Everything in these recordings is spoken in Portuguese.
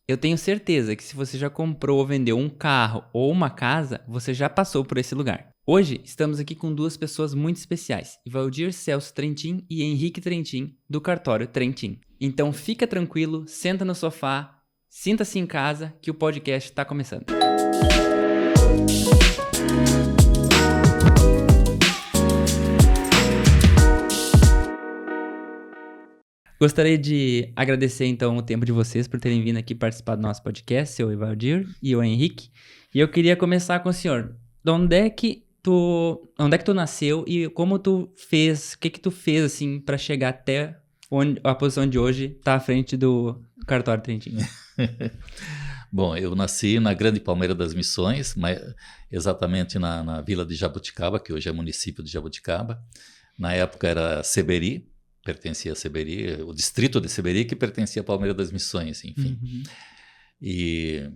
Eu tenho certeza que se você já comprou ou vendeu um carro ou uma casa, você já passou por esse lugar. Hoje, estamos aqui com duas pessoas muito especiais, Valdir Celso Trentin e Henrique Trentin, do cartório Trentin. Então fica tranquilo, senta no sofá, sinta-se em casa, que o podcast está começando. Gostaria de agradecer, então, o tempo de vocês por terem vindo aqui participar do nosso podcast, eu, Valdir, e o Henrique. E eu queria começar com o senhor. Onde é que tu nasceu e como tu fez, o que tu fez, assim, para chegar até onde a posição de hoje tá à frente do cartório Trentin? Bom, eu nasci na Grande Palmeira das Missões, exatamente na vila de Jabuticaba, que hoje é município de Jabuticaba. Na época era Seberi, pertencia a Seberi, o distrito de Seberi que pertencia a Palmeira das Missões, enfim. Uhum. E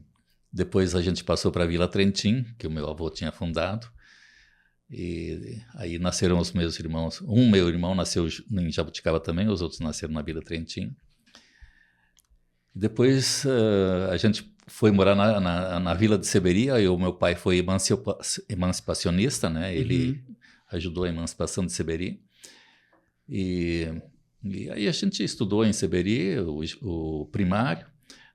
depois a gente passou para a Vila Trentin, que o meu avô tinha fundado. E aí nasceram os meus irmãos. Meu irmão nasceu em Jabuticaba também, os outros nasceram na Vila Trentin. Depois a gente foi morar na Vila de Seberi, aí o meu pai foi emancipacionista, né? Ele ajudou a emancipação de Seberi. E aí a gente estudou em Seberi, o primário.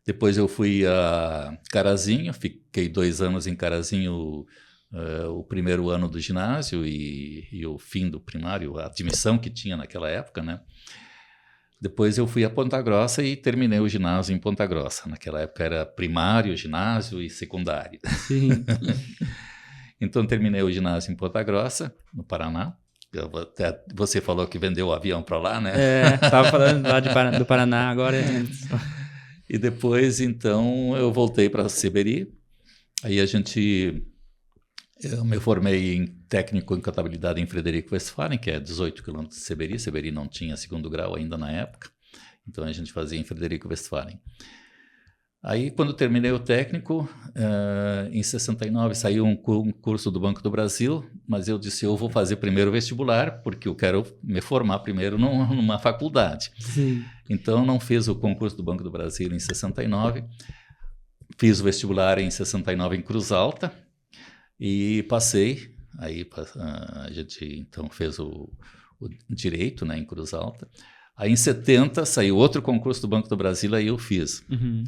Depois eu fui a Carazinho, fiquei 2 anos em Carazinho, o primeiro ano do ginásio e o fim do primário, a admissão que tinha naquela época, né? Depois eu fui a Ponta Grossa e terminei o ginásio em Ponta Grossa. Naquela época era primário, ginásio e secundário. Sim. Então terminei o ginásio em Ponta Grossa, no Paraná. Até você falou que vendeu o avião para lá, né? Estava falando lá do Paraná, agora E depois, então, eu voltei para Seberi. Aí eu me formei em técnico em contabilidade em Frederico Westphalen, que é 18 quilômetros de Seberi. Seberi não tinha 2º grau ainda na época, então a gente fazia em Frederico Westphalen. Aí, quando terminei o técnico, em 69, saiu um curso do Banco do Brasil, mas eu disse, eu vou fazer primeiro o vestibular, porque eu quero me formar primeiro numa faculdade. Sim. Então, não fiz o concurso do Banco do Brasil em 69, fiz o vestibular em 69 em Cruz Alta e passei. Aí a gente, então, fez o direito, né, em Cruz Alta. Aí, em 70, saiu outro concurso do Banco do Brasil, aí eu fiz. Uhum.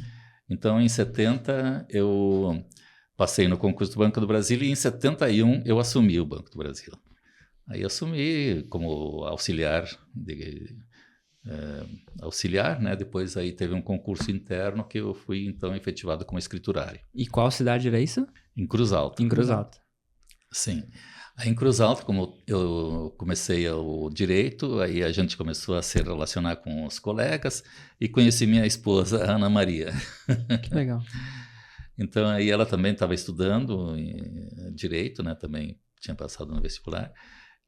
Então, em 70, eu passei no concurso do Banco do Brasil e em 71 eu assumi o Banco do Brasil. Aí assumi como auxiliar, né? Depois aí teve um concurso interno que eu fui, então, efetivado como escriturário. E qual cidade era isso? Em Cruz Alta. Em Cruz Alta. Sim. Aí em Cruz Alta, como eu comecei o direito, aí a gente começou a se relacionar com os colegas e conheci minha esposa, Ana Maria. Que legal. Então, aí ela também estava estudando direito, né? Também tinha passado no vestibular.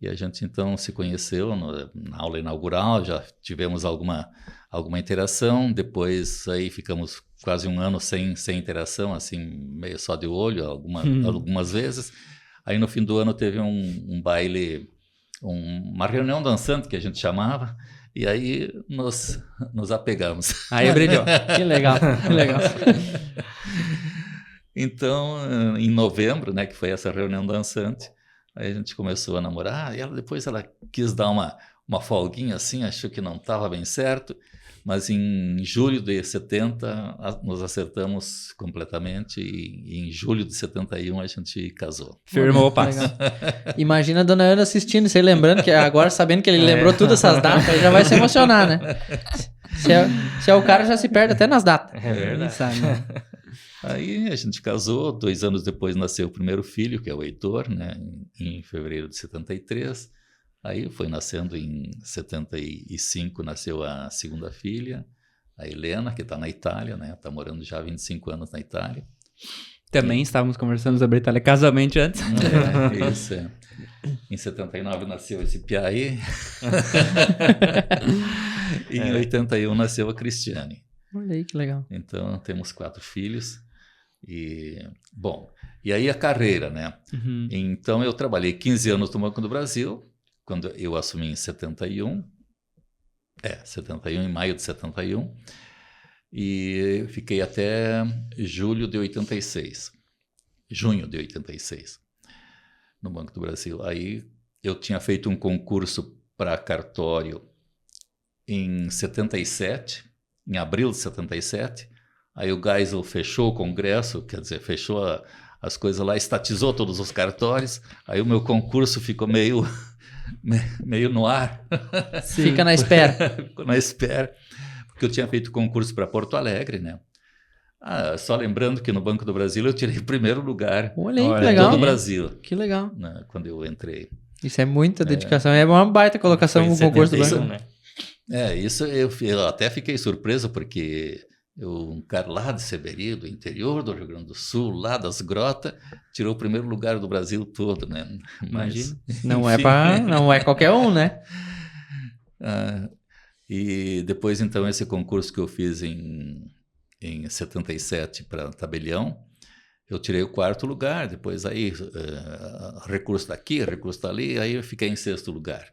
E a gente, então, se conheceu na aula inaugural, já tivemos alguma interação. Depois, aí ficamos quase 1 ano sem interação, assim, meio só de olho, algumas vezes. Aí, no fim do ano, teve um baile, uma reunião dançante, que a gente chamava, e aí nos apegamos. Aí brilhou. Que legal, que legal. Então, em novembro, né, que foi essa reunião dançante, aí a gente começou a namorar, e depois ela quis dar uma folguinha assim, achou que não estava bem certo, mas em julho de 70 nos acertamos completamente e em julho de 71 a gente casou. Firmou o passo. Imagina a dona Ana assistindo, você lembrando, que agora sabendo que ele lembrou todas essas datas, ele já vai se emocionar, né? Se é o cara, já se perde até nas datas. É verdade. Sabe, né? Aí a gente casou, 2 anos depois nasceu o primeiro filho, que é o Heitor, né, em fevereiro de 73. Aí foi nascendo em 75, nasceu a 2ª filha, a Helena, que está na Itália, né, está morando já há 25 anos na Itália. Também estávamos conversando sobre a Itália casualmente antes. Isso, é. Em 79 nasceu esse Pia aí. E em 81 nasceu a Cristiane. Olha aí, que legal. Então, temos 4 filhos. E aí a carreira, né? Uhum. Então, eu trabalhei 15 anos no Banco do Brasil, quando eu assumi em 71. 71, em maio de 71. E fiquei até junho de 86, no Banco do Brasil. Aí eu tinha feito um concurso para cartório em 77, em abril de 77. Aí o Geisel fechou o congresso, quer dizer, fechou as coisas lá, estatizou todos os cartórios. Aí o meu concurso ficou meio no ar. Fica na espera. Ficou na espera, porque eu tinha feito concurso para Porto Alegre, né? Só lembrando que no Banco do Brasil eu tirei o primeiro lugar Olha aí, que em legal. todo o Brasil, Que legal. né, quando eu entrei. Isso é muita dedicação. É uma baita colocação no concurso do banco. Né? Isso eu até fiquei surpreso, porque um cara lá de Seberi, do interior do Rio Grande do Sul, lá das grotas, tirou o primeiro lugar do Brasil todo, né? Imagina. Não é qualquer um, né? E depois, então, esse concurso que eu fiz em 77 para tabelião, eu tirei o 4º lugar. Depois aí, recurso daqui, recurso dali, aí eu fiquei em 6º lugar.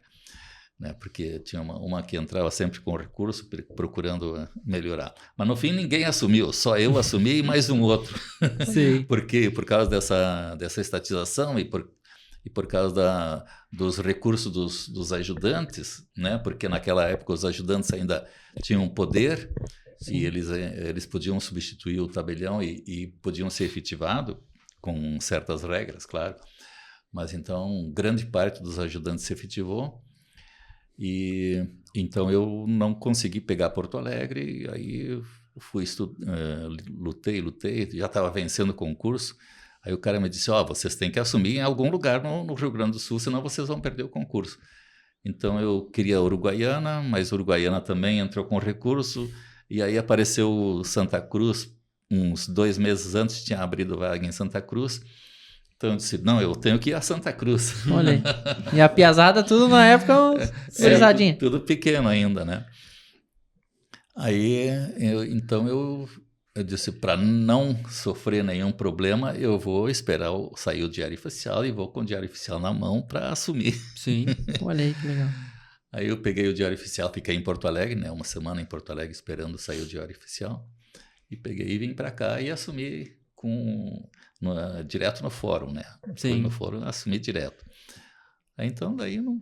Né, porque tinha uma que entrava sempre com recurso, procurando melhorar. Mas no fim ninguém assumiu, só eu assumi e mais um outro. Sim. Porque por causa dessa estatização e por causa dos recursos dos ajudantes, né? Porque naquela época os ajudantes ainda tinham poder. Sim. E eles podiam substituir o tabelião e podiam ser efetivados com certas regras, claro. Mas então grande parte dos ajudantes se efetivou. E então eu não consegui pegar Porto Alegre, e aí eu fui lutei, já estava vencendo o concurso. Aí o cara me disse, vocês têm que assumir em algum lugar no Rio Grande do Sul, senão vocês vão perder o concurso. Então eu queria Uruguaiana, mas Uruguaiana também entrou com recurso, e aí apareceu Santa Cruz, uns 2 meses antes tinha abrido vaga em Santa Cruz. Então eu disse, não, eu tenho que ir a Santa Cruz. Olha aí. E a piazada tudo na época, gurizadinha. Tudo pequeno ainda, né? Aí, então eu disse, para não sofrer nenhum problema, eu vou esperar sair o Diário Oficial e vou com o Diário Oficial na mão para assumir. Sim, olha aí que legal. Aí eu peguei o Diário Oficial, fiquei em Porto Alegre, né? Uma semana em Porto Alegre esperando sair o Diário Oficial. E peguei e vim para cá e assumi direto no fórum, né? Sim. Fui no fórum, assumi direto. Aí, então, daí não...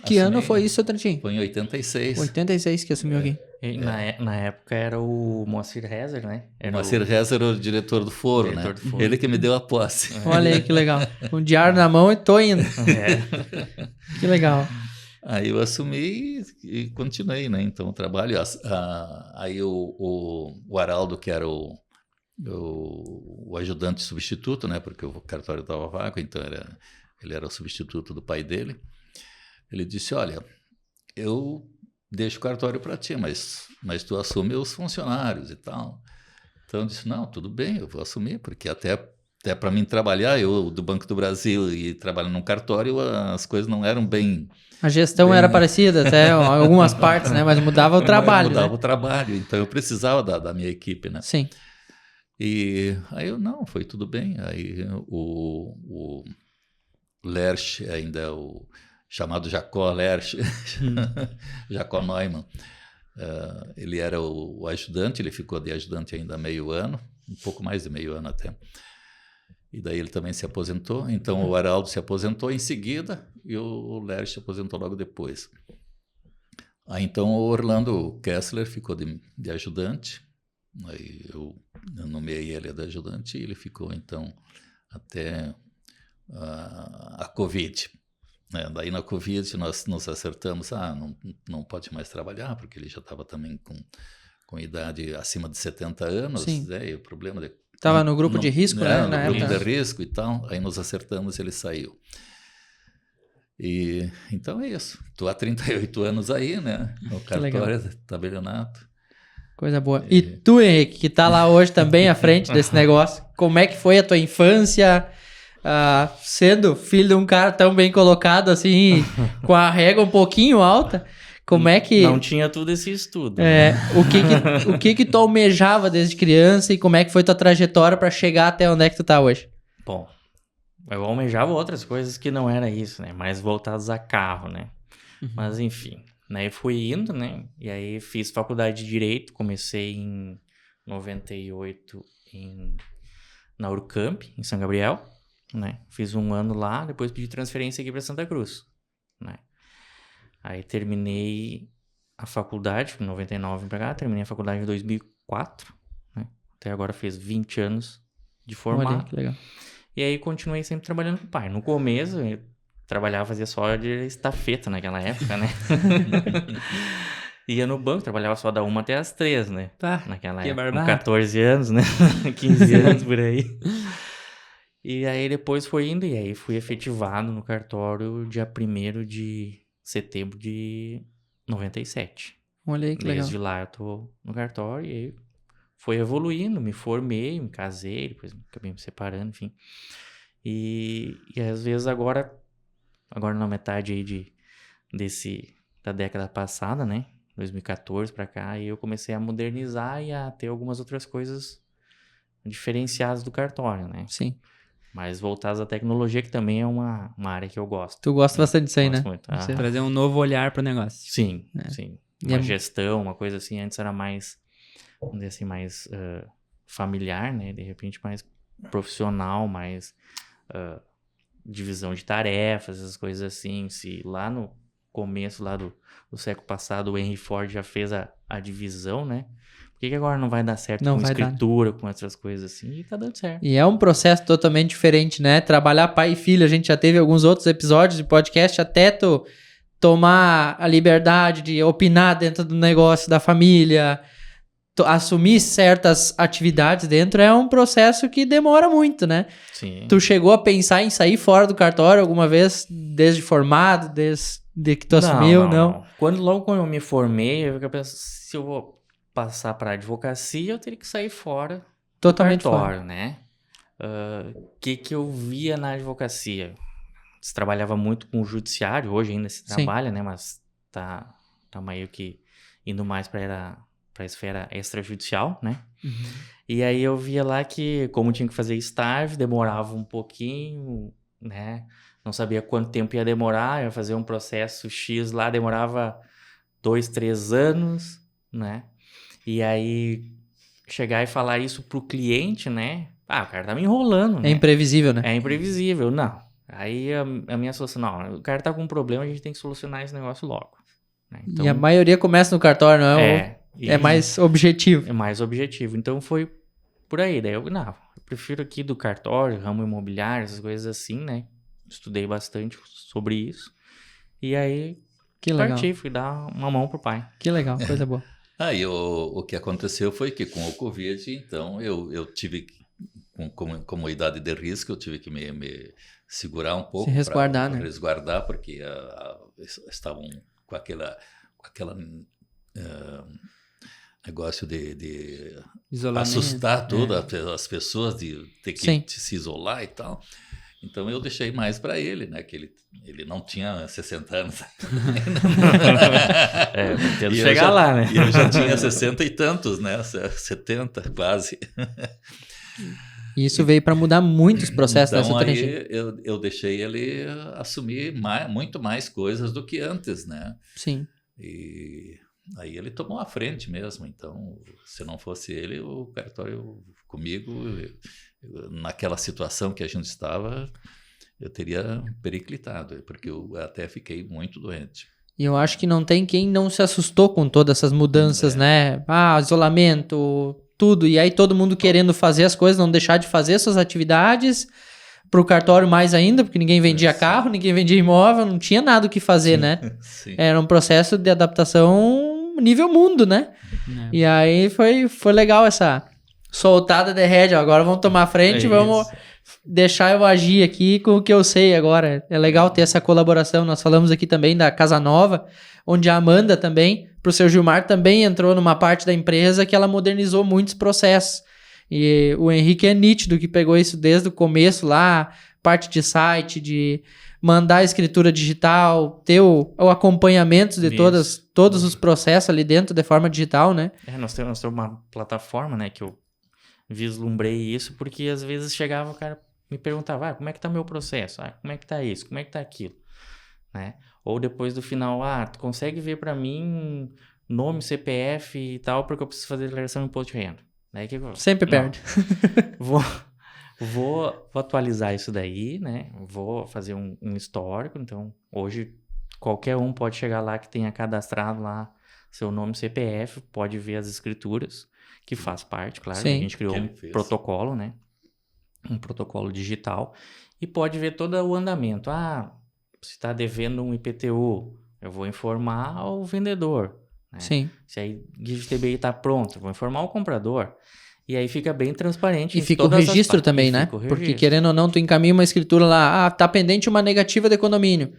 Que ano foi isso, Trentinho? Foi em 86. 86 que assumiu aqui. E na época era o Moacir Rezer, né? O Moacir Rezer era o diretor do foro, né? Do foro. Ele que me deu a posse. Olha aí que legal. Com o diário na mão e tô indo. Que legal. Aí eu assumi e continuei, né? Então, o trabalho... Aí o Araldo, que era o ajudante substituto, né? Porque o cartório estava vago, então ele era o substituto do pai dele. Ele disse, olha, eu deixo o cartório para ti, mas tu assume os funcionários e tal. Então eu disse, não, tudo bem, eu vou assumir, porque até para mim trabalhar, eu do Banco do Brasil e trabalhando num cartório, as coisas não eram bem... A gestão era parecida até algumas partes, né? Mas mudava o trabalho, mudava né? o trabalho, então eu precisava da minha equipe, né? Sim. E aí foi tudo bem. Aí o Lerch, ainda o chamado Jacó Lerch, Jacó Neumann, ele era o ajudante, ele ficou de ajudante ainda meio ano, um pouco mais de meio ano até. E daí ele também se aposentou, então o Araldo se aposentou em seguida e o Lerch se aposentou logo depois. Aí então o Orlando Kessler ficou de ajudante, aí eu nomeei ele de ajudante e ele ficou então até a Covid. Daí na Covid nós nos acertamos, não pode mais trabalhar, porque ele já estava também com idade acima de 70 anos, né? E o problema de... Estava no grupo de risco, né? No grupo de risco e tal, aí nos acertamos e ele saiu. E então é isso, estou há 38 anos aí, né? No cartório, tabelionato. Coisa boa. E tu, Henrique, que tá lá hoje também à frente desse negócio, como é que foi a tua infância, sendo filho de um cara tão bem colocado assim, com a régua um pouquinho alta, como é que... Não tinha tudo esse estudo. O que tu almejava desde criança e como é que foi tua trajetória para chegar até onde é que tu tá hoje? Bom, eu almejava outras coisas que não era isso, né? Mais voltadas a carro, né? Mas enfim, Né, fui indo, né? E aí fiz faculdade de Direito, comecei em 98 na Urcamp, em São Gabriel, né? Fiz um ano lá, depois pedi transferência aqui para Santa Cruz, né? Aí terminei a faculdade, em 99 vim pra cá, terminei a faculdade em 2004, né? Até agora fez 20 anos de Olha, formado. que legal. E aí continuei sempre trabalhando com o pai. No começo, eu trabalhava, fazia só de estafeta naquela época, né? Ia no banco, trabalhava só da 1 até as 3, né? Tá, Naquela que época, com barbado. 14 anos, né? 15 anos por aí. E aí depois foi indo, e aí fui efetivado no cartório dia 1º de setembro de 97. Olha aí, que legal. Desde lá eu tô no cartório, e aí foi evoluindo, me formei, me casei, depois acabei me separando, enfim. E às vezes agora na metade aí da década passada, né? 2014 pra cá, e eu comecei a modernizar e a ter algumas outras coisas diferenciadas do cartório, né? Sim. Mas voltadas à tecnologia, que também é uma área que eu gosto. Tu gosta bastante disso aí, Gosto né? muito. Você- Trazer um novo olhar pro negócio. Sim, É. sim. E Uma é- gestão, uma coisa assim, antes era mais, vamos dizer assim, mais familiar, né? De repente mais profissional, mais divisão de tarefas, essas coisas assim. Se lá no começo lá do século passado o Henry Ford já fez a divisão, né? Por que agora não vai dar certo Não com vai dar, né? escritura, com outras coisas assim? E tá dando certo. E é um processo totalmente diferente, né? Trabalhar pai e filho, a gente já teve alguns outros episódios de podcast, até tu tomar a liberdade de opinar dentro do negócio da família, assumir certas atividades dentro, é um processo que demora muito, né? Sim. Tu chegou a pensar em sair fora do cartório alguma vez, desde formado, desde que tu assumiu? Não. Logo quando eu me formei, eu fiquei pensando, se eu vou passar para advocacia, eu teria que sair fora Totalmente do fora. cartório, né? O que eu via na advocacia? Se trabalhava muito com o judiciário, hoje ainda se Sim. trabalha, né? Mas tá meio que indo mais para a esfera extrajudicial, né? E aí eu via lá que, como tinha que fazer estágio, demorava um pouquinho, né? Não sabia quanto tempo ia demorar, ia fazer um processo X lá, demorava 2, 3 anos, né? E aí chegar e falar isso pro cliente, né? Ah, o cara tá me enrolando, né? É imprevisível, né? É imprevisível, não. Aí a minha solução, não, o cara tá com um problema, a gente tem que solucionar esse negócio logo. Né? Então, E a maioria começa no cartório, não é? É mais objetivo. É mais objetivo. Então foi por aí. Daí eu prefiro aqui do cartório, ramo imobiliário, essas coisas assim, né? Estudei bastante sobre isso. E aí Que legal. fui dar uma mão pro pai. Que legal, coisa boa. Aí o que aconteceu foi que com o Covid, então, eu tive que, como idade de risco, eu tive que me segurar um pouco. Se resguardar, pra né? resguardar, porque estavam com aquela negócio de Isolamento. assustar todas as pessoas, de ter que Sim. se isolar e tal. Então eu deixei mais para ele, né? Que ele não tinha 60 anos. Tentando E eu chegar já- lá, né? E eu já tinha 60 e tantos, né? 70 quase. E isso veio para mudar muitos processos Então nessa aí tangente. eu deixei ele assumir muito mais coisas do que antes, né? Sim. E aí ele tomou a frente mesmo. Então, se não fosse ele, o cartório comigo, naquela situação que a gente estava, eu teria periclitado, porque eu até fiquei muito doente. E eu acho que não tem quem não se assustou com todas essas mudanças, né? Ah, isolamento, tudo. E aí todo mundo querendo fazer as coisas, não deixar de fazer suas atividades. Pro cartório mais ainda, porque ninguém vendia carro, ninguém vendia imóvel, não tinha nada o que fazer, né? Sim. Era um processo de adaptação nível mundo, né? É. E aí foi legal essa soltada de rédea. Agora vamos tomar a frente, vamos deixar eu agir aqui com o que eu sei agora. É legal ter essa colaboração. Nós falamos aqui também da Casa Nova, onde a Amanda também, pro seu Gilmar, também entrou numa parte da empresa que ela modernizou muitos processos. E o Henrique é nítido que pegou isso desde o começo lá, parte de site, de mandar a escritura digital, ter o acompanhamento de Isso. todos os processos ali dentro de forma digital, né? Nós temos uma plataforma, né, que eu vislumbrei isso, porque às vezes chegava o cara me perguntava, como é que tá meu processo? Como é que tá isso? Como é que tá aquilo? Né? Ou depois do final, tu consegue ver para mim nome, CPF e tal, porque eu preciso fazer declaração de imposto de renda. Daí que Sempre perde. Vou atualizar isso daí, né? Vou fazer um histórico. Então, hoje, qualquer um pode chegar lá que tenha cadastrado lá seu nome, CPF, pode ver as escrituras, que faz parte, claro. Sim. A gente criou um protocolo, né? Um protocolo digital. E pode ver todo o andamento. Se está devendo um IPTU, eu vou informar o vendedor. Né? Sim. Se a guia de TBI está pronta, eu vou informar o comprador. E aí fica bem transparente. E fica o registro também, né? Porque querendo ou não, tu encaminha uma escritura lá, tá pendente uma negativa de condomínio.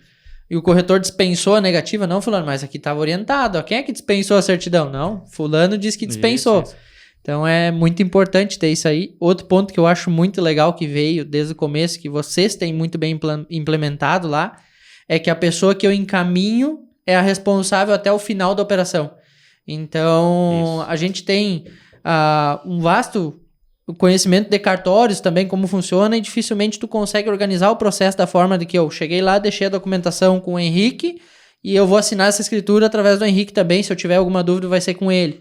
E o corretor dispensou a negativa. Não, fulano, mas aqui estava orientado. Quem é que dispensou a certidão? Não, fulano disse que dispensou. Isso. Então é muito importante ter isso aí. Outro ponto que eu acho muito legal que veio desde o começo, que vocês têm muito bem implementado lá, é que a pessoa que eu encaminho é a responsável até o final da operação. Então, a gente tem um vasto conhecimento de cartórios também, como funciona, e dificilmente tu consegue organizar o processo da forma de que eu cheguei lá, deixei a documentação com o Henrique e eu vou assinar essa escritura através do Henrique também. Se eu tiver alguma dúvida, vai ser com ele.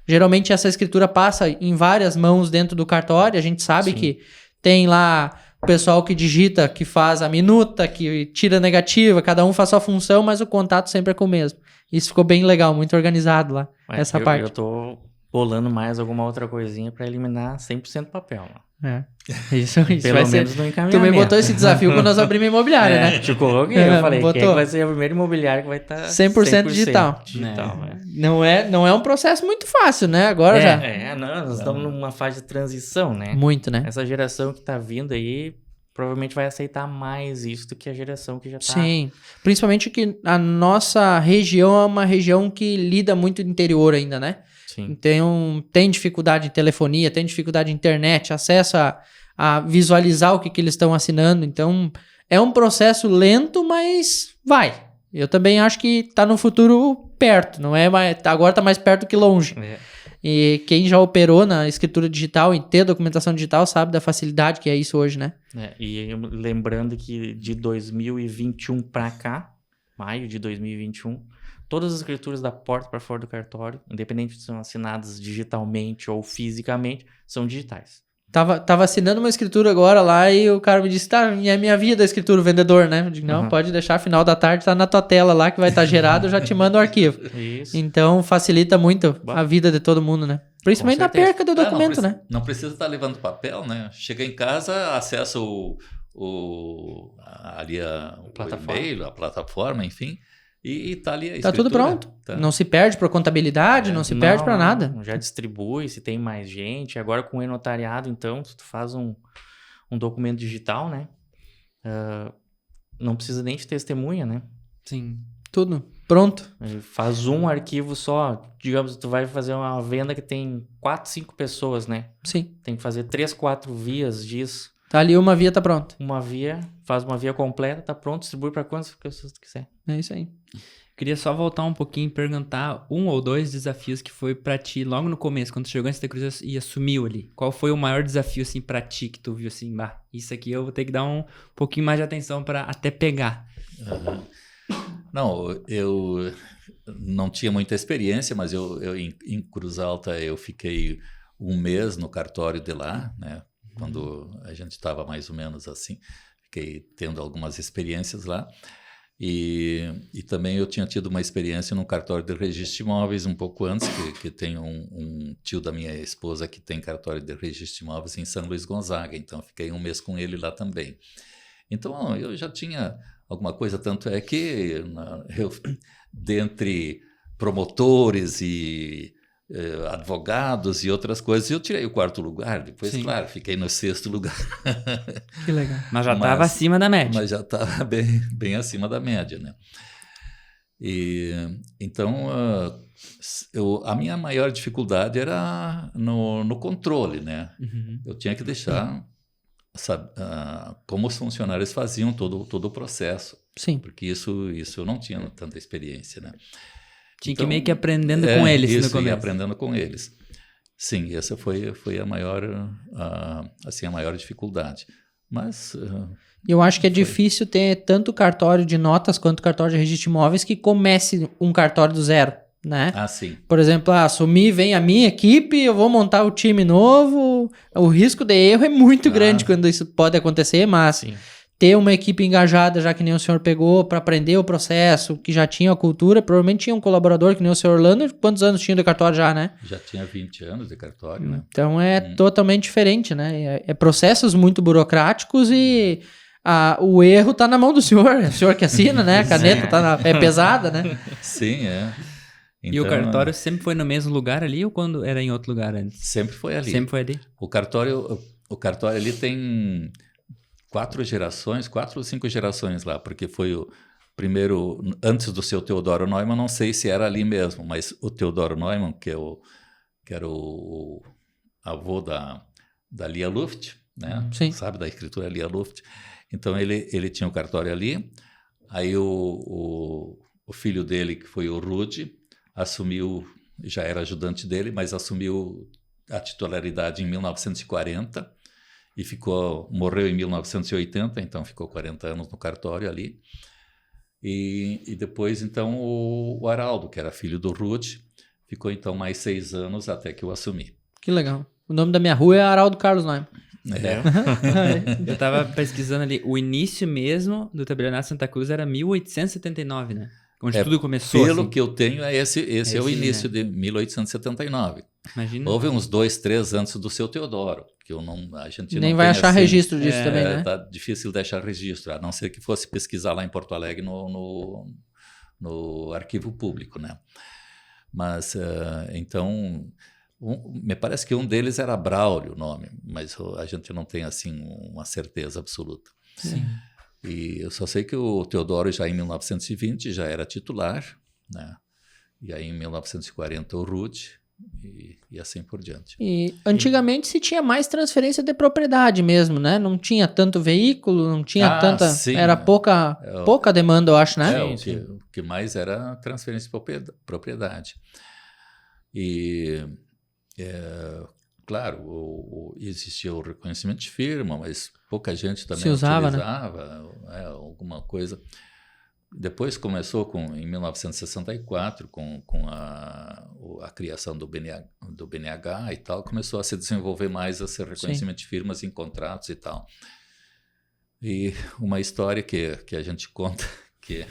Geralmente essa escritura passa em várias mãos dentro do cartório. A gente sabe que tem lá o pessoal que digita, que faz a minuta, que tira a negativa, cada um faz sua função, mas o contato sempre é com o mesmo. Isso ficou bem legal, muito organizado lá, essa parte. Eu tô bolando mais alguma outra coisinha para eliminar 100% papel. Isso Pelo vai menos ser... no encaminhamento. Tu me botou esse desafio quando nós abrimos a imobiliária, né? Te coloquei, eu falei, quem é que vai ser a primeira imobiliária que vai estar 100% digital. Não é um processo muito fácil, né? Agora já. Nós estamos numa fase de transição, né? Muito, né? Essa geração que tá vindo aí provavelmente vai aceitar mais isso do que a geração que já tá... Sim, principalmente que a nossa região é uma região que lida muito do interior ainda, né? Sim. Então, tem dificuldade em telefonia, tem dificuldade em internet, acesso a visualizar o que eles estão assinando. Então, é um processo lento, mas vai. Eu também acho que tá no futuro perto, não é mais, agora tá mais perto que longe. E quem já operou na escritura digital e ter documentação digital sabe da facilidade que é isso hoje, né? E lembrando que de 2021 para cá, maio de 2021, todas as escrituras da porta para fora do cartório, independente de são assinadas digitalmente ou fisicamente, são digitais. Tava assinando uma escritura agora lá e o cara me disse, é minha via da escritura, o vendedor, né? Eu digo, não, pode deixar, final da tarde tá na tua tela lá que vai estar gerado, eu já te mando o arquivo. Isso. Então facilita muito a vida de todo mundo, né? Principalmente na perca do documento, né? Não precisa estar levando papel, né? Chega em casa, acessa o e-mail, a plataforma, enfim, e tá ali a escritura. Tá tudo pronto. Tá. Não se perde para contabilidade, não se perde para nada. Já distribui, se tem mais gente. Agora com o e-notariado, então, tu faz um documento digital, né? Não precisa nem de testemunha, né? Sim. Tudo pronto. Faz um arquivo só. Digamos, tu vai fazer uma venda que tem 4, 5 pessoas, né? Sim. Tem que fazer 3, 4 vias disso. Tá ali, uma via tá pronta. Uma via, faz uma via completa, tá pronto, distribui para quantas pessoas tu quiser. É isso aí. Queria só voltar um pouquinho e perguntar 1 ou 2 desafios que foi pra ti logo no começo, quando tu chegou em Santa Cruz e assumiu ali. Qual foi o maior desafio, assim, pra ti que tu viu assim, isso aqui eu vou ter que dar um pouquinho mais de atenção pra até pegar? Não, eu não tinha muita experiência, mas eu em Cruz Alta eu fiquei 1 mês no cartório de lá, né? Quando a gente estava mais ou menos assim, fiquei tendo algumas experiências lá. E também eu tinha tido uma experiência no cartório de registro de imóveis um pouco antes, que tem um tio da minha esposa que tem cartório de registro de imóveis em São Luís Gonzaga, então fiquei 1 mês com ele lá também. Então eu já tinha alguma coisa, tanto é que dentre promotores e advogados e outras coisas, eu tirei o 4º lugar, depois, Sim. Claro, fiquei no 6º lugar. Que legal. Mas já estava acima da média. Mas já estava bem acima da média, né? E, então, a minha maior dificuldade era no controle, né? Eu tinha que deixar como os funcionários faziam todo o processo. Sim. Porque isso eu não tinha tanta experiência, né? Tinha que ir meio que aprendendo com eles no começo. Aprendendo com eles. Sim, essa foi a maior dificuldade. Mas Eu acho que é difícil ter tanto cartório de notas quanto cartório de registro de imóveis que comece um cartório do zero, né? sim. Por exemplo, assumir, vem a minha equipe, eu vou montar o time novo. O risco de erro é muito grande quando isso pode acontecer, mas Sim. ter uma equipe engajada, já que nem o senhor pegou, para aprender o processo, que já tinha a cultura, provavelmente tinha um colaborador que nem o senhor Orlando. Quantos anos tinha de cartório já, né? Já tinha 20 anos de cartório, né? Então é totalmente diferente, né? É processos muito burocráticos e o erro tá na mão do senhor. É o senhor que assina, né? A caneta é pesada, né? Sim, é. E o cartório sempre foi no mesmo lugar ali ou quando era em outro lugar antes? Sempre foi ali. Sempre foi ali? O cartório ali tem 4 ou 5 gerações lá, porque foi o primeiro, antes do seu Theodoro Neumann, não sei se era ali mesmo, mas o Theodoro Neumann, que era o avô da Lia Luft, né? Sim. Sabe, da escritura Lia Luft. Então ele tinha o cartório ali, aí o filho dele, que foi o Rudi, assumiu, já era ajudante dele, mas assumiu a titularidade em 1940 e morreu em 1980, então ficou 40 anos no cartório ali. E depois, então, o Araldo, que era filho do Rudi, ficou então mais 6 anos até que eu assumi. Que legal. O nome da minha rua é Araldo Carlos Neumann. Eu tava pesquisando ali, o início mesmo do Tabelionato Santa Cruz era 1879, né? Onde tudo começou. Pelo assim. que eu tenho, esse é o início, né? de 1879. Imagina. Houve uns 2, 3 antes do seu Teodoro, que a gente Nem não vai tem, achar assim, registro disso também, né? Tá difícil de achar registro, a não ser que fosse pesquisar lá em Porto Alegre no arquivo público, né? Mas, então, me parece que um deles era Braulio, o nome, mas a gente não tem, assim, uma certeza absoluta. Sim. E eu só sei que o Teodoro, já em 1920, já era titular, né? E aí, em 1940, o Rudi, e assim por diante. E antigamente se tinha mais transferência de propriedade mesmo, né? Não tinha tanto veículo, não tinha tanta... Sim, era pouca demanda, eu acho, né? O que mais era transferência de propriedade. E, claro, existia o reconhecimento de firma, mas pouca gente também utilizava, né? Alguma coisa. Depois começou em 1964, com a criação do BNH e tal, começou a se desenvolver mais esse reconhecimento de firmas em contratos e tal. E uma história que a gente conta, que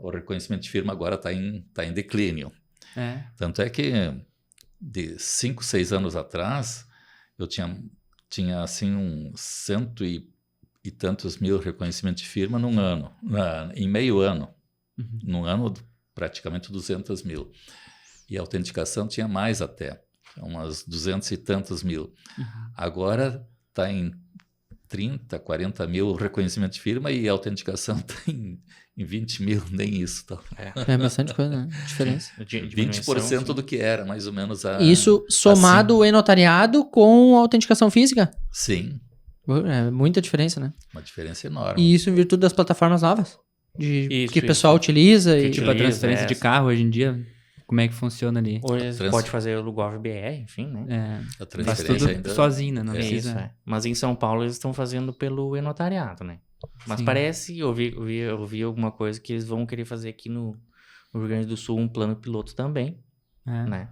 o reconhecimento de firma agora está em declínio. Tanto é que de 5, 6 anos atrás, eu tinha assim uns 100 e tantos mil reconhecimentos de firma num ano, em meio ano. Num ano, praticamente 200 mil. E a autenticação tinha mais até, umas 200 e tantos mil. Agora está em 30, 40 mil reconhecimento de firma e a autenticação está em 20 mil, nem isso. Tá? É bastante coisa, né? Diferença. 20% do que era, mais ou menos. Isso somado em notariado com autenticação física? Sim. É muita diferença, né? Uma diferença enorme. E isso em virtude das plataformas novas? Que o pessoal utiliza. Tipo a transferência de carro hoje em dia, como é que funciona ali? Hoje pode fazer o GovBR, enfim, né? A faz tudo ainda sozinho, né? Não precisa. Isso, Mas em São Paulo eles estão fazendo pelo e-notariado, né? Mas parece, eu vi alguma coisa que eles vão querer fazer aqui no Rio Grande do Sul, um plano piloto também, né?